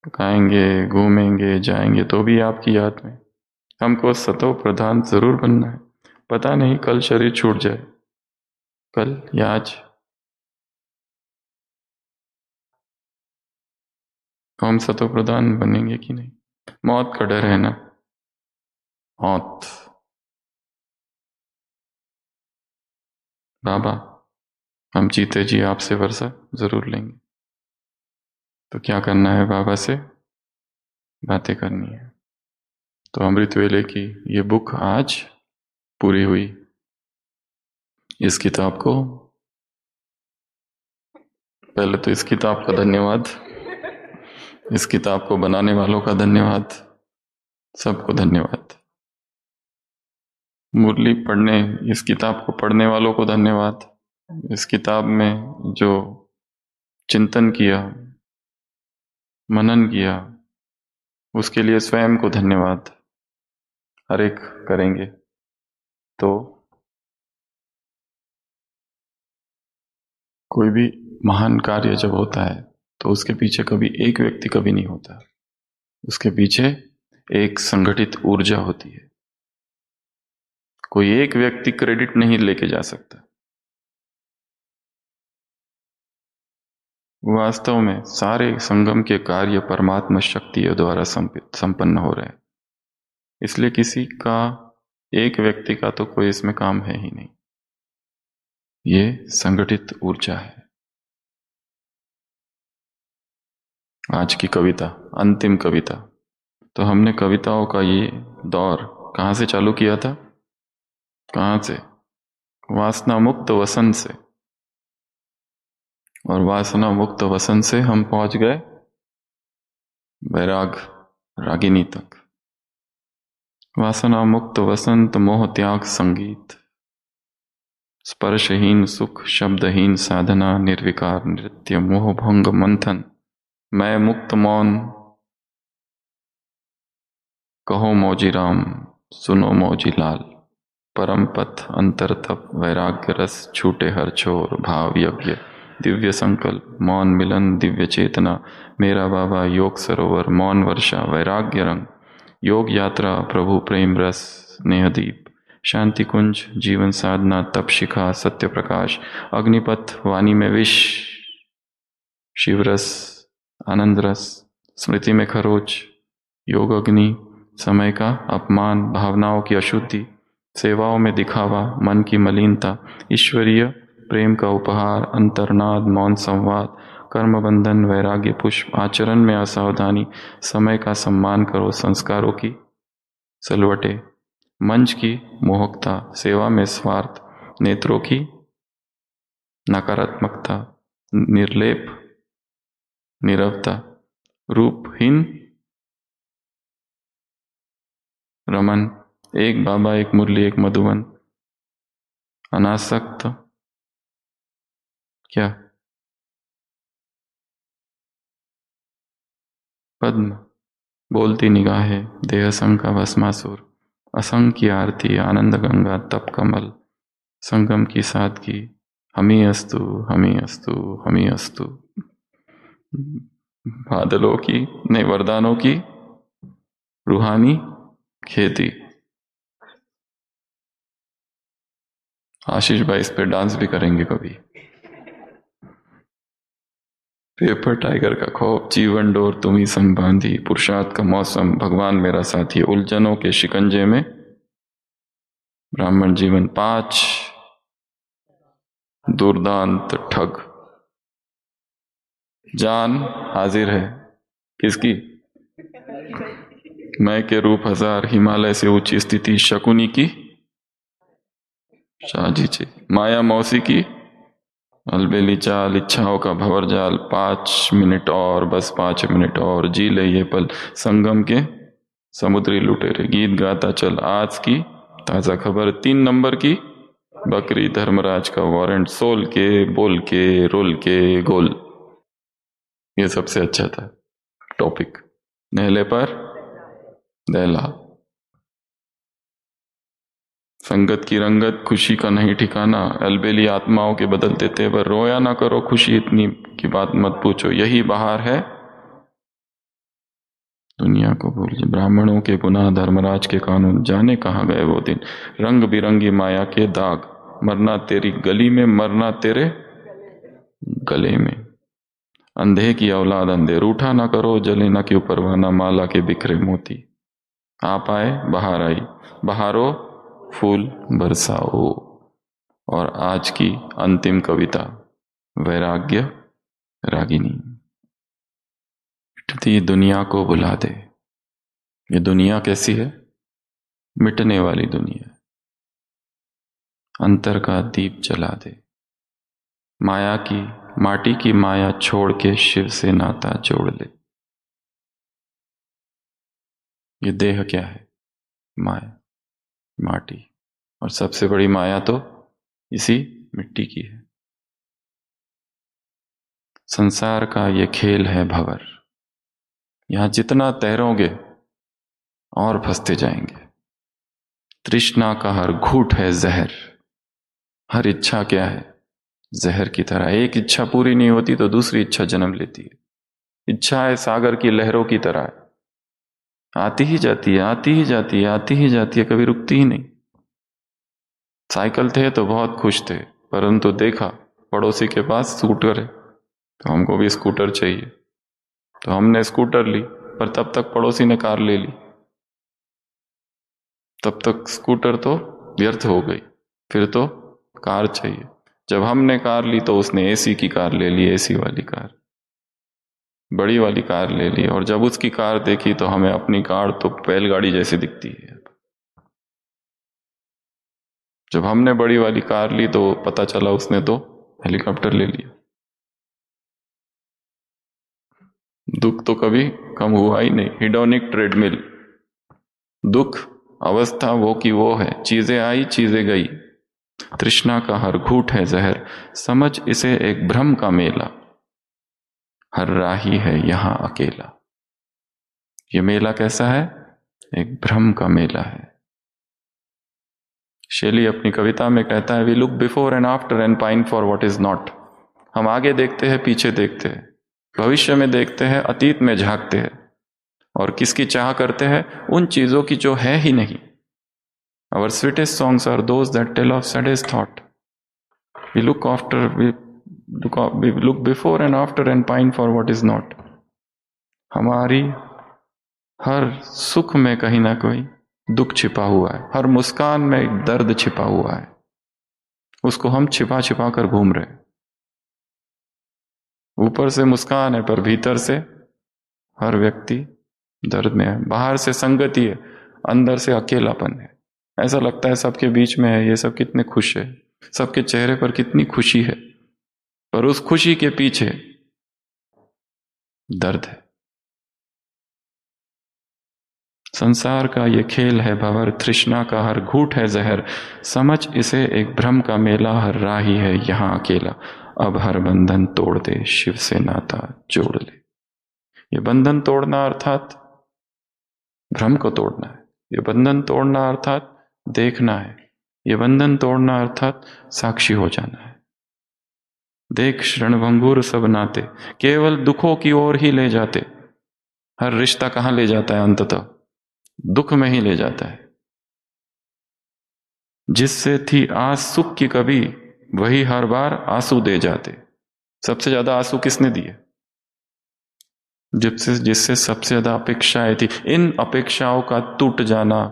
खाएंगे, घूमेंगे, जाएंगे तो भी आपकी याद में। हमको सतो प्रधान जरूर बनना है। पता नहीं कल शरीर छूट जाए, कल या आज। तो हम सतो प्रधान बनेंगे कि नहीं? मौत का डर है ना, मौत। बाबा हम जीते जी आपसे वर्षा जरूर लेंगे। तो क्या करना है, बाबा से बातें करनी है। तो अमृत वेले की ये बुक आज पूरी हुई। इस किताब को, पहले तो इस किताब का धन्यवाद, इस किताब को बनाने वालों का धन्यवाद, सबको धन्यवाद। मुरली पढ़ने, इस किताब को पढ़ने वालों को धन्यवाद। इस किताब में जो चिंतन किया, मनन किया, उसके लिए स्वयं को धन्यवाद। हर एक करेंगे तो कोई भी महान कार्य जब होता है तो उसके पीछे कभी एक व्यक्ति कभी नहीं होता, उसके पीछे एक संगठित ऊर्जा होती है। कोई एक व्यक्ति क्रेडिट नहीं लेके जा सकता। वास्तव में सारे संगम के कार्य परमात्मा शक्तियों द्वारा संपन्न हो रहे हैं, इसलिए किसी का, एक व्यक्ति का तो कोई इसमें काम है ही नहीं। ये संगठित ऊर्जा है। आज की कविता, अंतिम कविता। तो हमने कविताओं का ये दौर कहाँ से चालू किया था? कहाँ से? वासना मुक्त वसन से। और वासना मुक्त वसन से हम पहुंच गए वैराग रागिनी तक। वासना मुक्त वसंत मोह त्याग संगीत, स्पर्शहीन सुख शब्दहीन साधना, निर्विकार नृत्य मोह भंग मंथन, मैं मुक्त मौन कहो मौजी राम सुनो मौजी लाल, परम पथ अंतर तप वैराग्य रस, छूटे हर छोर भाव यज्ञ दिव्य संकल्प, मौन मिलन दिव्य चेतना, मेरा बाबा योग सरोवर मौन वर्षा वैराग्य रंग, योग यात्रा प्रभु प्रेम रस स्नेहदीप, शांति कुंज जीवन साधना तप शिखा सत्य प्रकाश, अग्निपथ वाणी में विष, शिवरस आनंद रस, स्मृति में खरोच, योग अग्नि, समय का अपमान, भावनाओं की अशुद्धि, सेवाओं में दिखावा, मन की मलिनता, ईश्वरीय प्रेम का उपहार, अंतर्नाद मौन संवाद, कर्म बंधन वैराग्य पुष्प, आचरण में असावधानी, समय का सम्मान करो, संस्कारों की सलवटे, मंच की मोहकता, सेवा में स्वार्थ, नेत्रों की नकारात्मकता, निर्लेप नीरवता, रूपहीन रमन, एक बाबा एक मुरली एक मधुवन, अनासक्त क्या, पद्म, बोलती निगाहें, देह संग का भस्मासुर, असंख्य आरती, आनंद गंगा, तप कमल, संगम की सादगी, हमी अस्तु हमी अस्तु हमी अस्तु, बादलों की नहीं वरदानों की रूहानी खेती। आशीष भाई इस पे डांस भी करेंगे कभी। पेपर टाइगर का खौफ, जीवन डोर तुम्ही संग बांधी, पुरुषार्थ का मौसम, भगवान मेरा साथी, उलझनों के शिकंजे में ब्राह्मण जीवन, 5 दुर्दांत ठग, जान हाजिर है किसकी? मैं के रूप 1000, हिमालय से ऊंची स्थिति, शकुनी की शाहजी जी, माया मौसी की अलबेली चाल, इच्छाओं का भंवर जाल, 5 मिनट और, बस 5 मिनट और, जी ले ये पल, संगम के समुद्री लुटेरे, गीत गाता चल, आज की ताजा खबर, 3 नंबर की बकरी, धर्मराज का वारंट, सोल के बोल के रोल के गोल। ये सबसे अच्छा था टॉपिक, नहले पर दहला, संगत की रंगत, खुशी का नहीं ठिकाना, अलबेली आत्माओं के बदलते तेवर, रोया ना करो खुशी इतनी की बात मत पूछो, यही बहार है दुनिया को भूल, ब्राह्मणों के गुनाह, धर्मराज के कानून, जाने कहाँ गए वो दिन, रंग बिरंगी माया के दाग, मरना तेरी गली में मरना तेरे गले में, अंधे की औलाद अंधे, रूठा ना करो जले ना क्यों परवाना, माला के बिखरे मोती, आप आए बाहर आई, बहारो फूल बरसाओ। और आज की अंतिम कविता वैराग्य रागिनी, मिटती दुनिया को बुला दे। ये दुनिया कैसी है? मिटने वाली दुनिया। अंतर का दीप जला दे, माया की माटी की माया छोड़ के शिव से नाता जोड़ ले। ये देह क्या है? माया, माटी, और सबसे बड़ी माया तो इसी मिट्टी की है। संसार का ये खेल है भंवर, यहां जितना तैरोगे और फंसते जाएंगे। तृष्णा का हर घूंट है जहर, हर इच्छा क्या है? जहर की तरह। एक इच्छा पूरी नहीं होती तो दूसरी इच्छा जन्म लेती है। इच्छा है सागर की लहरों की तरह, आती ही जाती है, आती ही जाती है, आती ही जाती है, कभी रुकती ही नहीं। साइकिल थे तो बहुत खुश थे, परंतु देखा पड़ोसी के पास स्कूटर है तो हमको भी स्कूटर चाहिए, तो हमने स्कूटर ली, पर तब तक पड़ोसी ने कार ले ली, तब तक स्कूटर तो व्यर्थ हो गई, फिर तो कार चाहिए। जब हमने कार ली तो उसने एसी की कार ले ली, एसी वाली कार, बड़ी वाली कार ले ली, और जब उसकी कार देखी तो हमें अपनी कार तो बैलगाड़ी जैसी दिखती है। जब हमने बड़ी वाली कार ली तो पता चला उसने तो हेलीकॉप्टर ले लिया। दुख तो कभी कम हुआ ही नहीं, हिडोनिक ट्रेडमिल। दुख अवस्था वो की वो है, चीजें आई चीजें गई। तृष्णा का हर घूंट है जहर, समझ इसे एक भ्रम का मेला, हर राही है यहां अकेला। ये मेला कैसा है? एक भ्रम का मेला है। शेली अपनी कविता में कहता है, we look before and after and pine for what is not. हम आगे देखते हैं, पीछे देखते हैं, भविष्य में देखते हैं, अतीत में झांकते हैं, और किसकी चाह करते हैं? उन चीजों की जो है ही नहीं। Our sweetest songs are those that tell of saddest thought. We look before and after and pine for what is not. हमारी हर सुख में कहीं ना कोई दुख छिपा हुआ है, हर मुस्कान में एक दर्द छिपा हुआ है, उसको हम छिपा छिपा कर घूम रहे हैं। ऊपर से मुस्कान है पर भीतर से हर व्यक्ति दर्द में है। बाहर से संगति है, अंदर से अकेलापन है। ऐसा लगता है सबके बीच में है, ये सब कितने खुश है, सबके चेहरे पर कितनी खुशी है, पर उस खुशी के पीछे दर्द है। संसार का ये खेल है भंवर, तृष्णा का हर घूंट है जहर, समझ इसे एक भ्रम का मेला, हर राही है यहां अकेला। अब हर बंधन तोड़ दे, शिव से नाता जोड़ ले। ये बंधन तोड़ना अर्थात भ्रम को तोड़ना है, ये बंधन तोड़ना अर्थात देखना है, ये बंधन तोड़ना अर्थात साक्षी हो जाना है। देख क्षणभंगुर सब नाते, केवल दुखों की ओर ही ले जाते। हर रिश्ता कहां ले जाता है? अंततः दुख में ही ले जाता है। जिससे थी आस सुख की कभी, वही हर बार आंसू दे जाते। सबसे ज्यादा आंसू किसने दिए? जिससे सबसे ज्यादा अपेक्षाएं थी। इन अपेक्षाओं का टूट जाना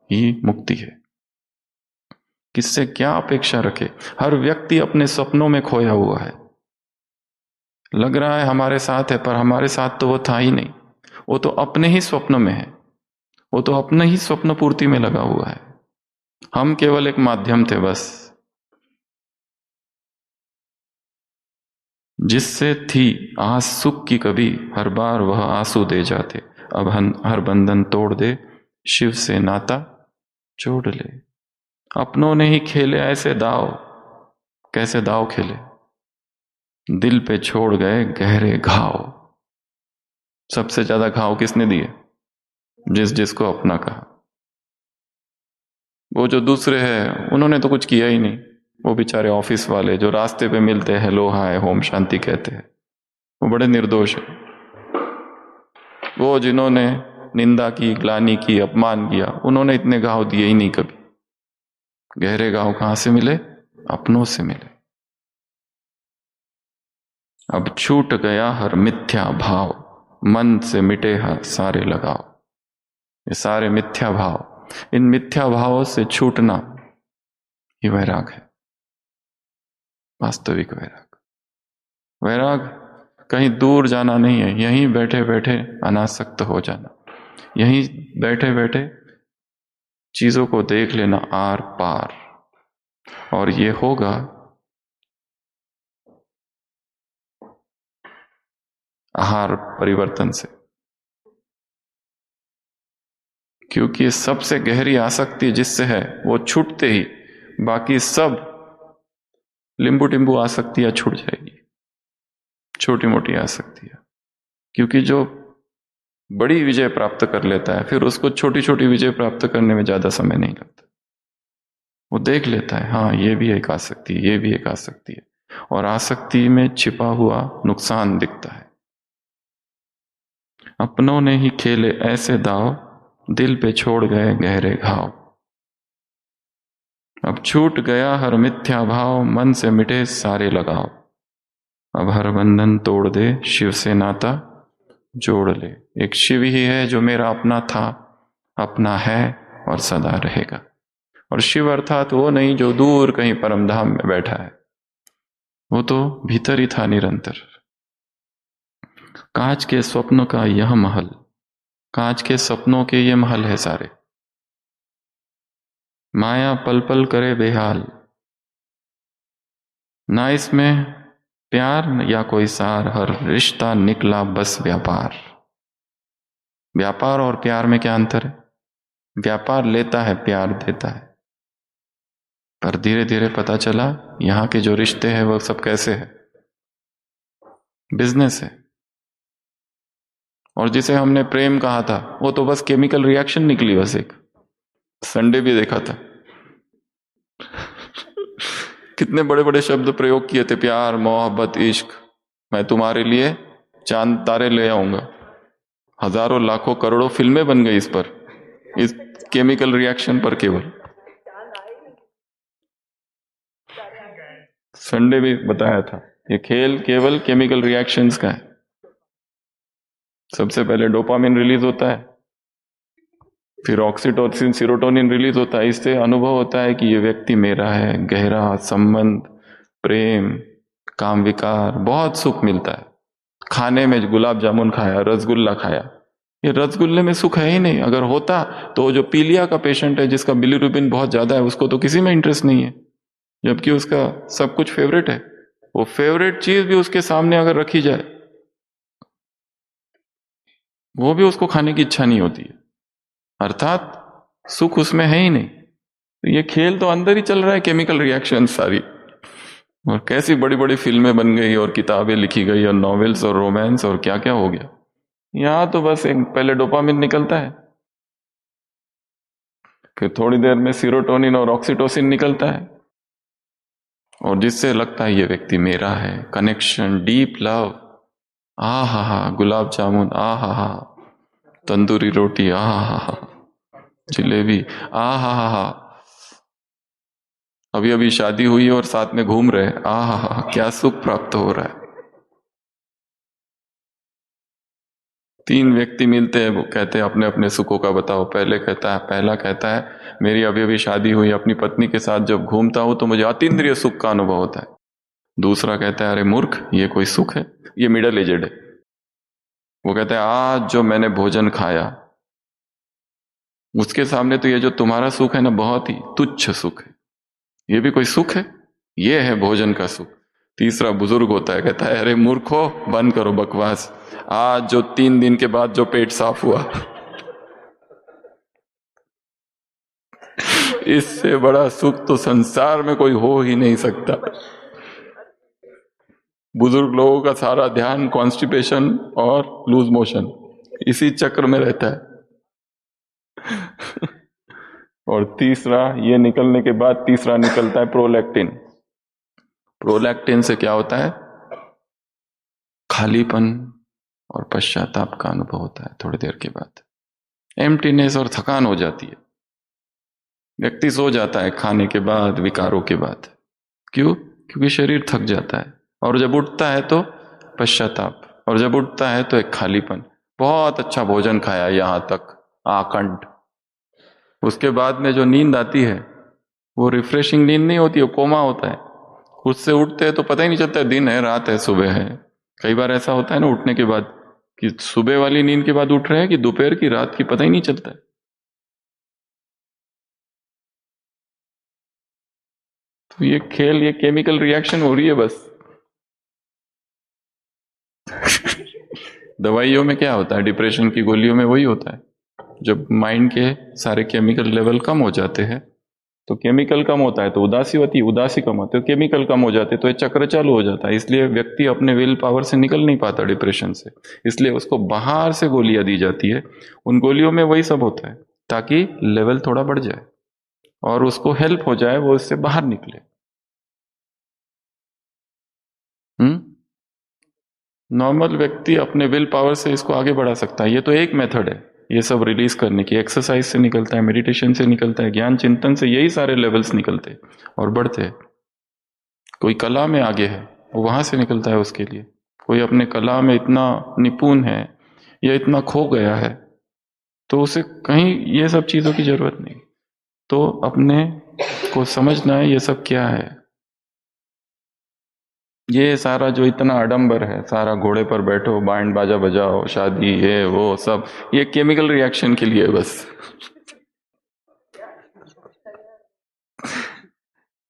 ही मुक्ति है। किससे क्या अपेक्षा रखे? हर व्यक्ति अपने सपनों में खोया हुआ है। लग रहा है हमारे साथ है, पर हमारे साथ तो वो था ही नहीं। वो तो अपने ही स्वप्न में है, वो तो अपने ही स्वप्न पूर्ति में लगा हुआ है। हम केवल एक माध्यम थे बस। जिससे थी आस सुख की कभी, हर बार वह आंसू दे जाते। अब हर बंधन तोड़ दे, शिव से नाता जोड़ ले। अपनों ने ही खेले ऐसे दाव, कैसे दाव खेले? दिल पे छोड़ गए गहरे घाव। सबसे ज्यादा घाव किसने दिए? जिसको अपना कहा। वो जो दूसरे हैं उन्होंने तो कुछ किया ही नहीं। वो बेचारे ऑफिस वाले जो रास्ते पे मिलते हैं, हेलो हाय होम शांति कहते हैं, वो बड़े निर्दोष है। वो जिन्होंने निंदा की, ग्लानि की, अपमान किया, उन्होंने इतने घाव दिए ही नहीं कभी। गहरे घाव कहां से मिले? अपनों से मिले। अब छूट गया हर मिथ्या भाव, मन से मिटे हर सारे लगाव। ये सारे मिथ्या भाव, इन मिथ्या भावों से छूटना ही वैराग है, वास्तविक वैराग। वैराग कहीं दूर जाना नहीं है, यहीं बैठे बैठे अनासक्त हो जाना, यहीं बैठे बैठे चीजों को देख लेना आर पार, और ये होगा आहार परिवर्तन से। क्योंकि सबसे गहरी आसक्ति जिससे है वो छूटते ही बाकी सब लिंबू टिंबू आसक्तियां छूट जाएगी, छोटी मोटी आसक्तियां। क्योंकि जो बड़ी विजय प्राप्त कर लेता है फिर उसको छोटी छोटी विजय प्राप्त करने में ज्यादा समय नहीं लगता। वो देख लेता है हाँ ये भी एक आसक्ति, ये भी एक आसक्ति है, और आसक्ति में छिपा हुआ नुकसान दिखता है। अपनों ने ही खेले ऐसे दाव, दिल पे छोड़ गए गहरे घाव। अब छूट गया हर मिथ्या भाव, मन से मिटे सारे लगाव। अब हर बंधन तोड़ दे, शिव से नाता जोड़ ले। एक शिव ही है जो मेरा अपना था, अपना है और सदा रहेगा। और शिव अर्थात वो नहीं जो दूर कहीं परमधाम में बैठा है, वो तो भीतर ही था निरंतर। कांच के स्वप्न का यह महल, कांच के सपनों के ये महल है सारे। माया पल पल करे बेहाल, ना इसमें प्यार या कोई सार, हर रिश्ता निकला बस व्यापार। व्यापार और प्यार में क्या अंतर है? व्यापार लेता है, प्यार देता है। पर धीरे धीरे पता चला यहां के जो रिश्ते हैं वो सब कैसे है, बिजनेस है। और जिसे हमने प्रेम कहा था वो तो बस केमिकल रिएक्शन निकली। बस एक संडे भी देखा था कितने बड़े बड़े शब्द प्रयोग किए थे, प्यार, मोहब्बत, इश्क। मैं तुम्हारे लिए चांद तारे ले आऊंगा। हजारों लाखों करोड़ों फिल्में बन गई इस पर, इस केमिकल रिएक्शन पर। केवल संडे भी बताया था ये खेल केवल केमिकल रिएक्शंस का है। सबसे पहले डोपामिन रिलीज होता है, फिर ऑक्सीटोसिन, सीरोटोनिन रिलीज होता है। इससे अनुभव होता है कि ये व्यक्ति मेरा है, गहरा संबंध, प्रेम, काम विकार, बहुत सुख मिलता है। खाने में गुलाब जामुन खाया, रसगुल्ला खाया, ये रसगुल्ले में सुख है ही नहीं। अगर होता तो जो पीलिया का पेशेंट है जिसका बिलीरुबिन बहुत ज्यादा है उसको तो किसी में इंटरेस्ट नहीं है, जबकि उसका सब कुछ फेवरेट है। वो फेवरेट चीज भी उसके सामने अगर रखी जाए वो भी उसको खाने की इच्छा नहीं होती है। अर्थात सुख उसमें है ही नहीं। तो ये खेल तो अंदर ही चल रहा है, केमिकल रिएक्शन सारी। और कैसी बड़ी बड़ी फिल्में बन गई और किताबें लिखी गई और नॉवेल्स और रोमांस और क्या क्या हो गया। यहां तो बस एक पहले डोपामिन निकलता है, फिर थोड़ी देर में सीरोटोनिन और ऑक्सीटोसिन निकलता है, और जिससे लगता है ये व्यक्ति मेरा है। कनेक्शन, डीप लव, आ हा, गुलाब जामुन, आ हा, तंदूरी रोटी, आ हा, जलेबी, आ हा, अभी अभी शादी हुई और साथ में घूम रहे, आ हा, क्या सुख प्राप्त हो रहा है। 3 व्यक्ति मिलते हैं, वो कहते हैं अपने अपने सुखों का बताओ। पहला कहता है मेरी अभी अभी शादी हुई, अपनी पत्नी के साथ जब घूमता हूं तो मुझे अतीन्द्रिय सुख का अनुभव होता है। दूसरा कहता है अरे मूर्ख, ये कोई सुख है? ये मिडल एजेड है। वो कहता है आज जो मैंने भोजन खाया उसके सामने तो ये जो तुम्हारा सुख है ना बहुत ही तुच्छ सुख है, ये भी कोई सुख है? ये है भोजन का सुख। तीसरा बुजुर्ग होता है, कहता है अरे मूर्खो, बंद करो बकवास, आज जो 3 दिन के बाद जो पेट साफ हुआ इससे बड़ा सुख तो संसार में कोई हो ही नहीं सकता। बुजुर्ग लोगों का सारा ध्यान कॉन्स्टिपेशन और लूज मोशन, इसी चक्र में रहता है। और तीसरा, ये निकलने के बाद तीसरा निकलता है प्रोलैक्टिन। प्रोलैक्टिन से क्या होता है? खालीपन और पश्चाताप का अनुभव होता है। थोड़ी देर के बाद एम्प्टीनेस और थकान हो जाती है। व्यक्ति सो जाता है खाने के बाद, विकारों के बाद। क्यों? क्योंकि शरीर थक जाता है। और जब उठता है तो पश्चाताप, और जब उठता है तो एक खालीपन। बहुत अच्छा भोजन खाया यहां तक, आकंठ। उसके बाद में जो नींद आती है वो रिफ्रेशिंग नींद नहीं होती, वो कोमा होता है। उससे उठते हैं तो पता ही नहीं चलता दिन है, रात है, सुबह है। कई बार ऐसा होता है ना उठने के बाद कि सुबह वाली नींद के बाद उठ रहे हैं कि दोपहर की, रात की, पता ही नहीं चलता है। तो ये खेल, ये केमिकल रिएक्शन हो रही है बस। दवाइयों में क्या होता है, डिप्रेशन की गोलियों में वही होता है। जब माइंड के सारे केमिकल लेवल कम हो जाते हैं, तो केमिकल कम होता है तो उदासी होती है, उदासी कम होती है, केमिकल कम हो जाते हैं तो ये चक्र चालू हो जाता है। इसलिए व्यक्ति अपने विल पावर से निकल नहीं पाता डिप्रेशन से, इसलिए उसको बाहर से गोलियां दी जाती है। उन गोलियों में वही सब होता है ताकि लेवल थोड़ा बढ़ जाए और उसको हेल्प हो जाए, वो इससे बाहर निकले। नॉर्मल व्यक्ति अपने विल पावर से इसको आगे बढ़ा सकता है। ये तो एक मेथड है ये सब रिलीज करने की। एक्सरसाइज से निकलता है, मेडिटेशन से निकलता है, ज्ञान चिंतन से यही सारे लेवल्स निकलते और बढ़ते। कोई कला में आगे है वो वहां से निकलता है उसके लिए। कोई अपने कला में इतना निपुण है या इतना खो गया है तो उसे कहीं ये सब चीजों की जरूरत नहीं। तो अपने को समझना है ये सब क्या है। ये सारा जो इतना आडंबर है, सारा घोड़े पर बैठो, बैंड बाजा बजाओ, शादी, ये वो सब, ये केमिकल रिएक्शन के लिए बस।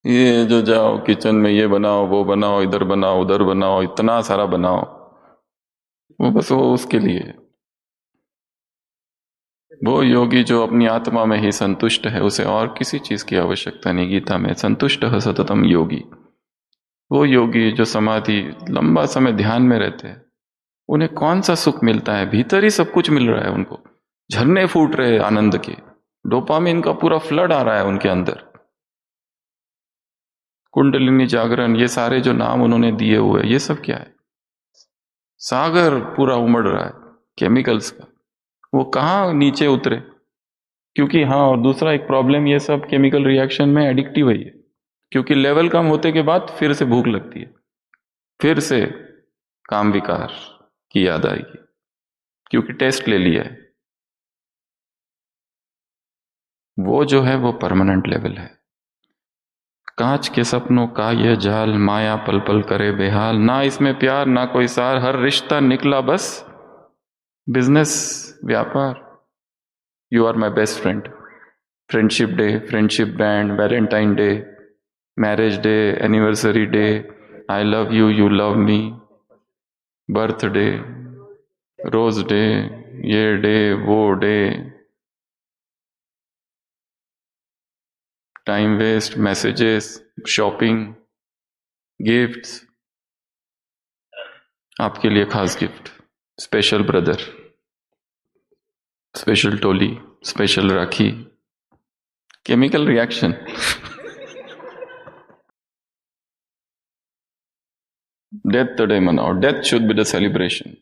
ये जो जाओ किचन में ये बनाओ, वो बनाओ, इधर बनाओ, उधर बनाओ, इतना सारा बनाओ, वो बस वो उसके लिए। वो योगी जो अपनी आत्मा में ही संतुष्ट है, उसे और किसी चीज की आवश्यकता नहीं। गीता में संतुष्ट है सततम योगी। वो योगी जो समाधि लंबा समय ध्यान में रहते हैं, उन्हें कौन सा सुख मिलता है? भीतर ही सब कुछ मिल रहा है उनको। झरने फूट रहे आनंद के, डोपामिन का पूरा फ्लड आ रहा है उनके अंदर। कुंडलिनी जागरण, ये सारे जो नाम उन्होंने दिए हुए, ये सब क्या है? सागर पूरा उमड़ रहा है केमिकल्स का। वो कहाँ नीचे उतरे? क्योंकि हाँ, और दूसरा एक प्रॉब्लम, ये सब केमिकल रिएक्शन में एडिक्टिव है ये। क्योंकि लेवल कम होते के बाद फिर से भूख लगती है, फिर से काम विकार की याद आएगी, क्योंकि टेस्ट ले लिया है। वो जो है वो परमानेंट लेवल है। कांच के सपनों का यह जाल, माया पल पल करे बेहाल। ना इसमें प्यार ना कोई सार, हर रिश्ता निकला बस बिजनेस, व्यापार। You are my best friend. Friendship day, friendship band, Valentine day, marriage day, anniversary day, I love you, you love me, birthday, rose day, ये डे, वो day, time waste, messages, shopping, gifts. आपके लिए खास gift, special brother, special टोली, special rakhi. Chemical reaction. Death तो day मनाओ, death should be the celebration.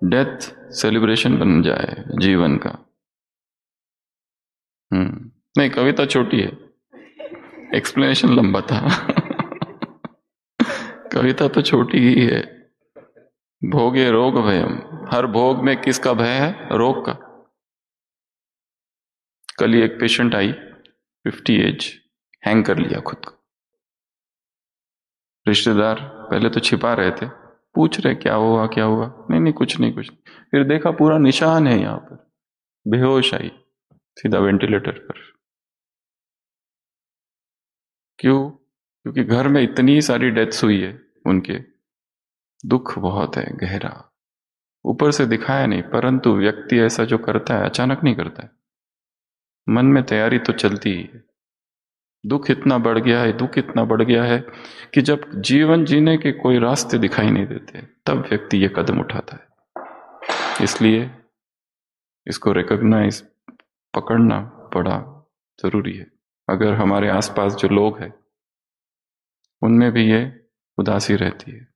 Death celebration बन जाए जीवन का। नहीं, कविता छोटी है, एक्सप्लेनेशन लंबा था। कविता तो छोटी ही है। भोगे रोग भयम, हर भोग में किसका भय है? रोग का। कल ही एक पेशेंट आई, 50 एज, हैंग कर लिया खुद को। रिश्तेदार पहले तो छिपा रहे थे, पूछ रहे क्या हुआ क्या हुआ, नहीं नहीं कुछ नहीं कुछ नहीं। फिर देखा पूरा निशान है यहां पर, बेहोश आई, सीधा वेंटिलेटर पर। क्यों? क्योंकि घर में इतनी सारी डेथ्स हुई है उनके, दुख बहुत है गहरा, ऊपर से दिखाया नहीं, परंतु व्यक्ति ऐसा जो करता है अचानक नहीं करता है, मन में तैयारी तो चलती ही है। दुख इतना बढ़ गया है, दुख इतना बढ़ गया है कि जब जीवन जीने के कोई रास्ते दिखाई नहीं देते, तब व्यक्ति ये कदम उठाता है। इसलिए इसको रिकॉग्नाइज, पकड़ना बड़ा जरूरी है। अगर हमारे आसपास जो लोग हैं उनमें भी ये उदासी रहती है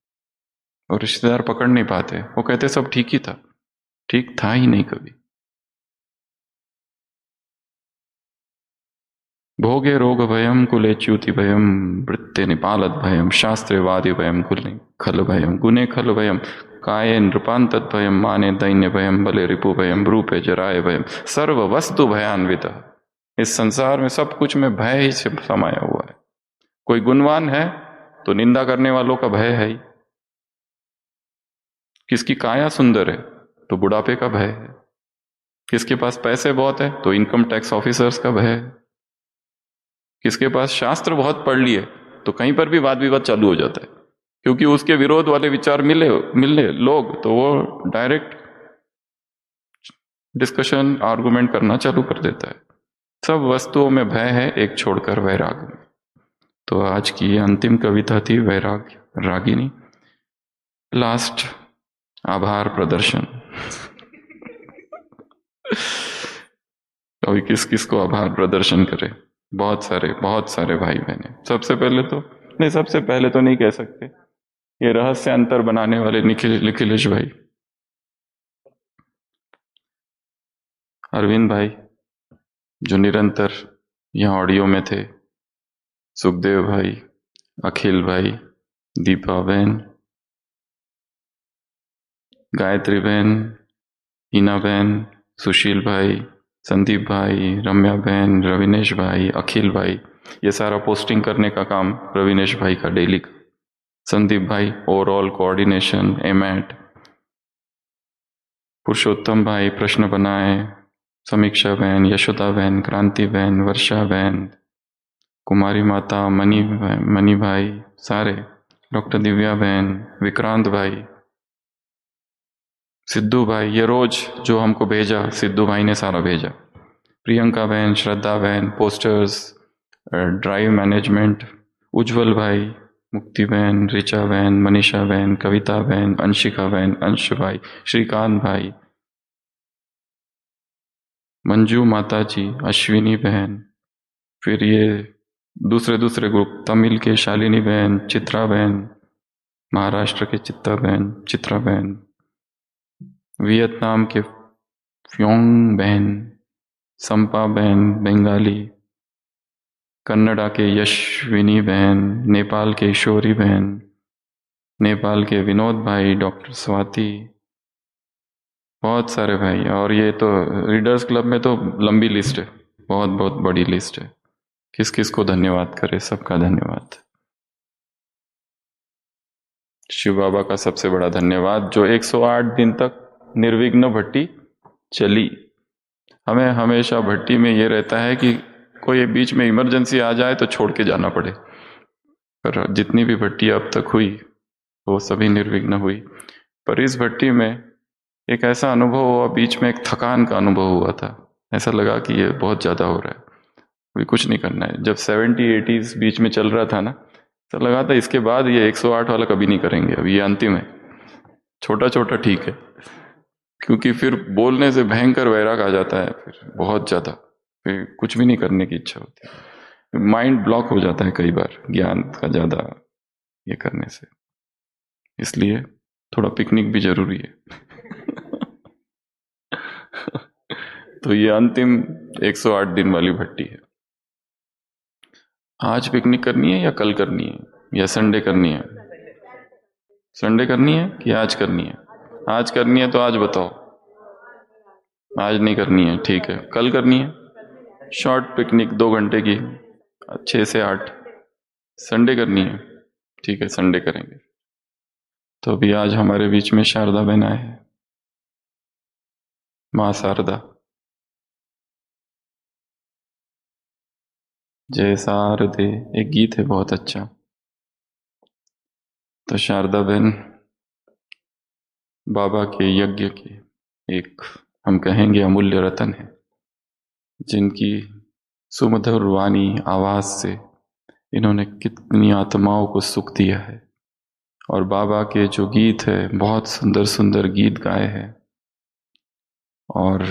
और रिश्तेदार पकड़ नहीं पाते, वो कहते सब ठीक ही था, ठीक था ही नहीं कभी। भोगे रोग भयम कुले च्युति भयम, वृत्ते निपालत भयम, शास्त्रे वादि भयम, कुले खल भयम, गुने खल भयम, काये नृपांतत भयम, माने दैन्य भयम, बले रिपु भयम, रूपे जराय भयम, सर्व वस्तु भयान्वित। इस संसार में सब कुछ में भय ही से समाया हुआ है। कोई गुणवान है तो निंदा करने वालों का भय है ही, किसकी काया सुंदर है तो बुढ़ापे का भय है, किसके पास पैसे बहुत है तो इनकम टैक्स ऑफिसर्स का भय है, किसके पास शास्त्र बहुत पढ़ लिए तो कहीं पर भी वाद विवाद चालू हो जाता है, क्योंकि उसके विरोध वाले विचार मिले लोग तो वो डायरेक्ट डिस्कशन आर्गुमेंट करना चालू कर देता है। सब वस्तुओं में भय है, एक छोड़कर वैराग में। तो आज की ये अंतिम कविता थी वैराग रागिनी। लास्ट आभार प्रदर्शन। अभी किस किस को आभार प्रदर्शन करे? बहुत सारे भाई बहने। सबसे पहले तो नहीं कह सकते, ये रहस्य अंतर बनाने वाले निखिलेश भाई, अरविंद भाई जो निरंतर यहाँ ऑडियो में थे, सुखदेव भाई, अखिल भाई, दीपा बहन, गायत्री बहन, हीना बहन, सुशील भाई, संदीप भाई, रम्या बहन, रविनेश भाई, अखिल भाई, ये सारा पोस्टिंग करने का काम रविनेश भाई का डेली का। संदीप भाई ओवरऑल कोऑर्डिनेशन, एमैट, पुरुषोत्तम भाई प्रश्न बनाए, समीक्षा बहन, यशोदा बहन, क्रांति बहन, वर्षा बहन, कुमारी माता, मनी भाई, सारे, डॉक्टर दिव्या बहन, विक्रांत भाई, सिद्धू भाई, ये रोज जो हमको भेजा सिद्धू भाई ने सारा भेजा, प्रियंका बहन, श्रद्धा बहन, पोस्टर्स, ड्राइव मैनेजमेंट, उज्जवल भाई, मुक्ति बहन, ऋचा बहन, मनीषा बहन, कविता बहन, अंशिका बहन, अंश भाई, श्रीकांत भाई, मंजू माता जी, अश्विनी बहन, फिर ये दूसरे ग्रुप, तमिल के शालिनी बहन, चित्रा बहन, महाराष्ट्र के चित्रा बहन, वियतनाम के फ्योंग बहन, संपा बहन बंगाली, कन्नड़ा के यशविनी बहन, नेपाल के ईश्वरी बहन, नेपाल के विनोद भाई, डॉक्टर स्वाति, बहुत सारे भाई। और ये तो रीडर्स क्लब में तो लंबी लिस्ट है, बहुत बड़ी लिस्ट है। किस किस को धन्यवाद करे, सबका धन्यवाद। शिव बाबा का सबसे बड़ा धन्यवाद जो 108 दिन तक निर्विघ्न भट्टी चली। हमें हमेशा भट्टी में ये रहता है कि कोई बीच में इमरजेंसी आ जाए तो छोड़ के जाना पड़े, पर जितनी भी भट्टी अब तक हुई वो सभी निर्विघ्न हुई। पर इस भट्टी में एक ऐसा अनुभव हुआ, बीच में एक थकान का अनुभव हुआ था, ऐसा लगा कि ये बहुत ज़्यादा हो रहा है, अभी कुछ नहीं करना है। जब 70-80s बीच में चल रहा था ना, तो लगा था इसके बाद ये 108 वाला कभी नहीं करेंगे, अभी ये अंतिम है। छोटा ठीक है, क्योंकि फिर बोलने से भयंकर वैराग आ जाता है, फिर बहुत ज़्यादा, फिर कुछ भी नहीं करने की इच्छा होती है, माइंड ब्लॉक हो जाता है कई बार ज्ञान का ज़्यादा ये करने से। इसलिए थोड़ा पिकनिक भी जरूरी है। तो ये अंतिम 108 दिन वाली भट्टी है। आज पिकनिक करनी है या कल करनी है या संडे करनी है? संडे करनी है कि आज करनी है? आज करनी है तो आज बताओ। आज नहीं करनी है, ठीक है। कल करनी है शॉर्ट पिकनिक 2 घंटे की, 6 से 8। संडे करनी है, ठीक है, संडे करेंगे। तो अभी आज हमारे बीच में शारदा बहन आए हैं, माँ शारदा। जय शारदे एक गीत है बहुत अच्छा। तो शारदा बहन बाबा के यज्ञ के एक, हम कहेंगे, अमूल्य रतन है, जिनकी सुमधुर वाणी आवाज से इन्होंने कितनी आत्माओं को सुख दिया है। और बाबा के जो गीत है, बहुत सुंदर सुंदर गीत गाए हैं और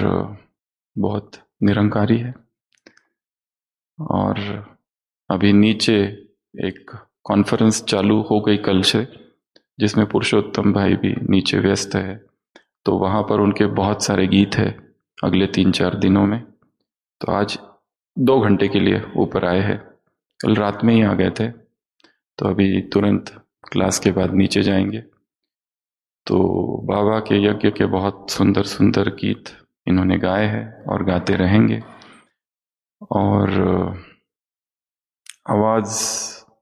बहुत निरंकारी है। और अभी नीचे एक कॉन्फ्रेंस चालू हो गई कल से, जिसमें पुरुषोत्तम भाई भी नीचे व्यस्त है, तो वहाँ पर उनके बहुत सारे गीत हैं अगले 3-4 दिनों में। तो आज 2 घंटे के लिए ऊपर आए हैं, कल रात में ही आ गए थे, तो अभी तुरंत क्लास के बाद नीचे जाएंगे। तो बाबा के यज्ञ के बहुत सुंदर सुंदर गीत इन्होंने गाए हैं और गाते रहेंगे। और आवाज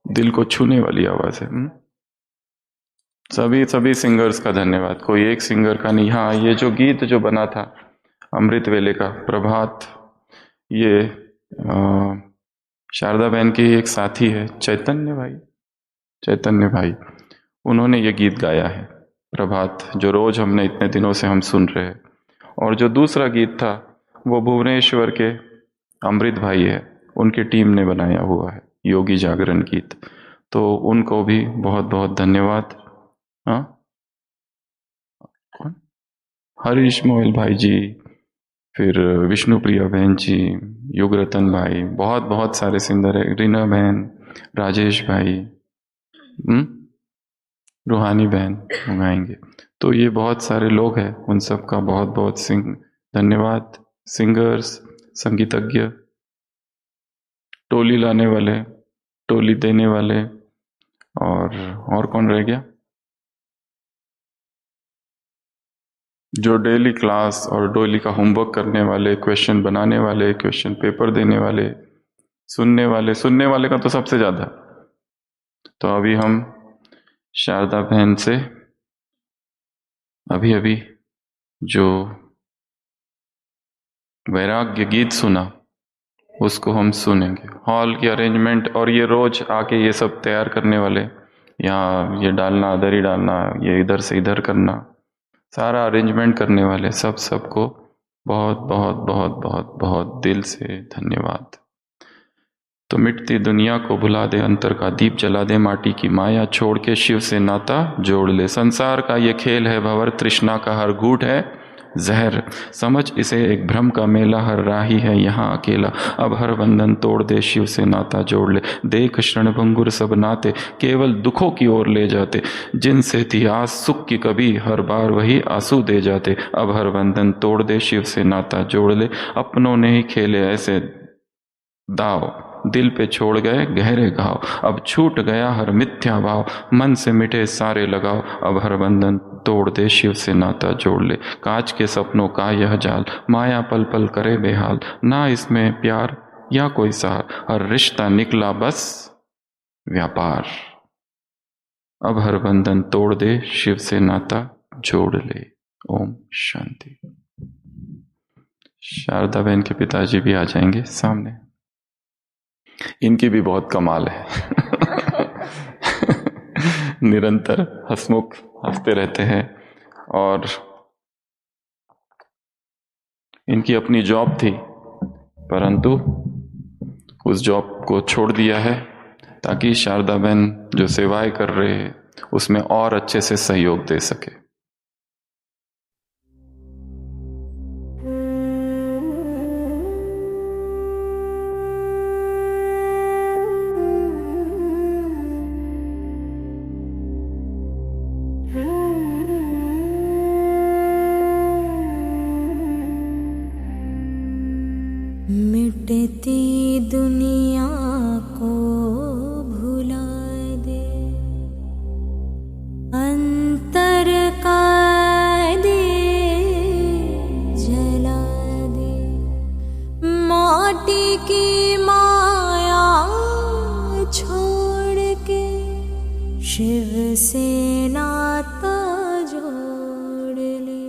दिल को छूने वाली आवाज है। सभी सिंगर्स का धन्यवाद, कोई एक सिंगर का नहीं। हाँ, ये जो गीत जो बना था अमृत वेले का प्रभात, ये शारदा बहन के एक साथी है चैतन्य भाई, उन्होंने ये गीत गाया है प्रभात, जो रोज हमने इतने दिनों से हम सुन रहे हैं। और जो दूसरा गीत था वो भुवनेश्वर के अमृत भाई है, उनकी टीम ने बनाया हुआ है, योगी जागरण गीत। तो उनको भी बहुत बहुत धन्यवाद। हाँ, कौन? हरीश मोहल भाई जी, फिर विष्णु प्रिया बहन जी, युगरतन भाई, बहुत बहुत सारे सिंगर है, रीना बहन, राजेश भाई, रूहानी बहन गाएंगे। तो ये बहुत सारे लोग हैं, उन सब का बहुत बहुत धन्यवाद। सिंगर्स, संगीतज्ञ, टोली लाने वाले, टोली देने वाले, और कौन रह गया? जो डेली क्लास और डेली का होमवर्क करने वाले, क्वेश्चन बनाने वाले, क्वेश्चन पेपर देने वाले, सुनने वाले का तो सबसे ज़्यादा। तो अभी हम शारदा बहन से अभी जो वैराग्य गीत सुना उसको हम सुनेंगे। हॉल की अरेंजमेंट और ये रोज आके ये सब तैयार करने वाले, यहाँ ये डालना, इधर ही डालना, ये इधर से इधर करना, सारा अरेंजमेंट करने वाले सबको बहुत बहुत बहुत बहुत बहुत दिल से धन्यवाद। तो मिटती दुनिया को भुला दे, अंतर का दीप जला दे, माटी की माया छोड़ के शिव से नाता जोड़ ले। संसार का ये खेल है भंवर, तृष्णा का हर घूंट है जहर, समझ इसे एक भ्रम का मेला, हर राही है यहाँ अकेला। अब हर बंधन तोड़ दे, शिव से नाता जोड़ ले। देख क्षणभंगुर सब नाते केवल दुखों की ओर ले जाते, जिनसे थी आस सुख की कभी हर बार वही आंसू दे जाते। अब हर बंधन तोड़ दे, शिव से नाता जोड़ ले। अपनों ने ही खेले ऐसे दाव, दिल पे छोड़ गए गहरे घाव। अब छूट गया हर मिथ्या भाव, मन से मिटे सारे लगाव। अब हर बंधन तोड़ दे, शिव से नाता जोड़ ले। कांच के सपनों का यह जाल, माया पल पल करे बेहाल। ना इसमें प्यार या कोई सार, हर रिश्ता निकला बस व्यापार। अब हर बंधन तोड़ दे, शिव से नाता जोड़ ले। ओम शांति। शारदा बहन के पिताजी भी आ जाएंगे सामने, इनकी भी बहुत कमाल है। निरंतर हंसमुख हंसते रहते हैं, और इनकी अपनी जॉब थी परंतु उस जॉब को छोड़ दिया है ताकि शारदा बहन जो सेवाएं कर रहे हैं उसमें और अच्छे से सहयोग दे सके। मिटती दुनिया को भुला दे, अंतर का दीप जला दे। माटी की माया छोड़ के शिव से नाता जोड़ ले।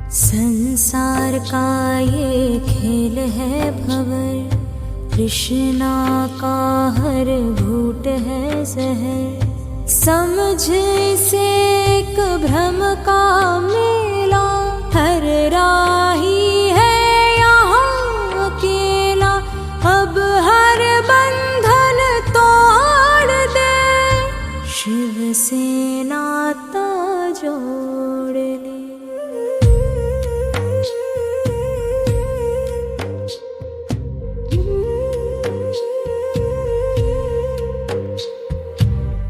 संसार का ये खेल है भंवर, तृष्णा का हर घूंट है जहर। समझ इसे एक भ्रम का मेला, हर राही है यहाँ अकेला। अब हर बंधन तोड़ दे, शिव से नाता जोड़ ले।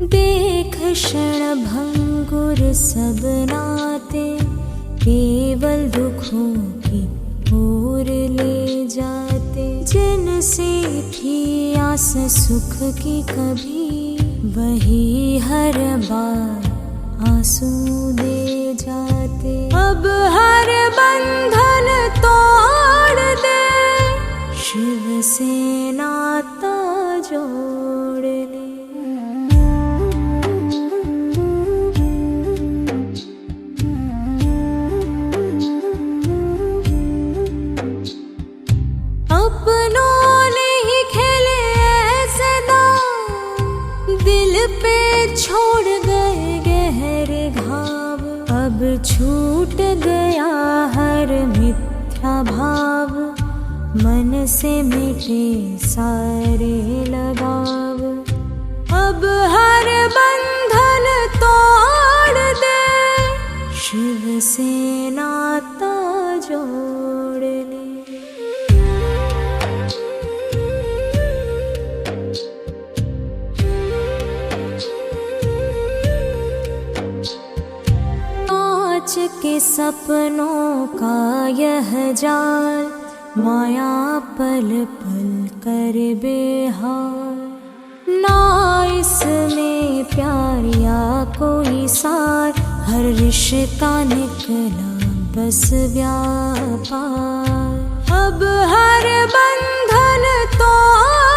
देख क्षणभंगुर सब नाते केवल दुखों की ओर ले जाते। जिनसे थी आस सुख की कभी, वही हर बार आंसू दे जाते। अब हर बंधन तोड़ दे, शिव से नाता जोड़ ले। छूट गया हर मिथ्या भाव, मन से मिटे सारे लगाव। अब हर बंधन तोड़ दे, शिव से नाता जोड़ ले। कांच के सपनों का यह जाल, माया पल पल कर बेहाल। ना इसमें प्यार या कोई सार, हर रिश्ता निकला बस व्यापार। अब हर बंधन तोड़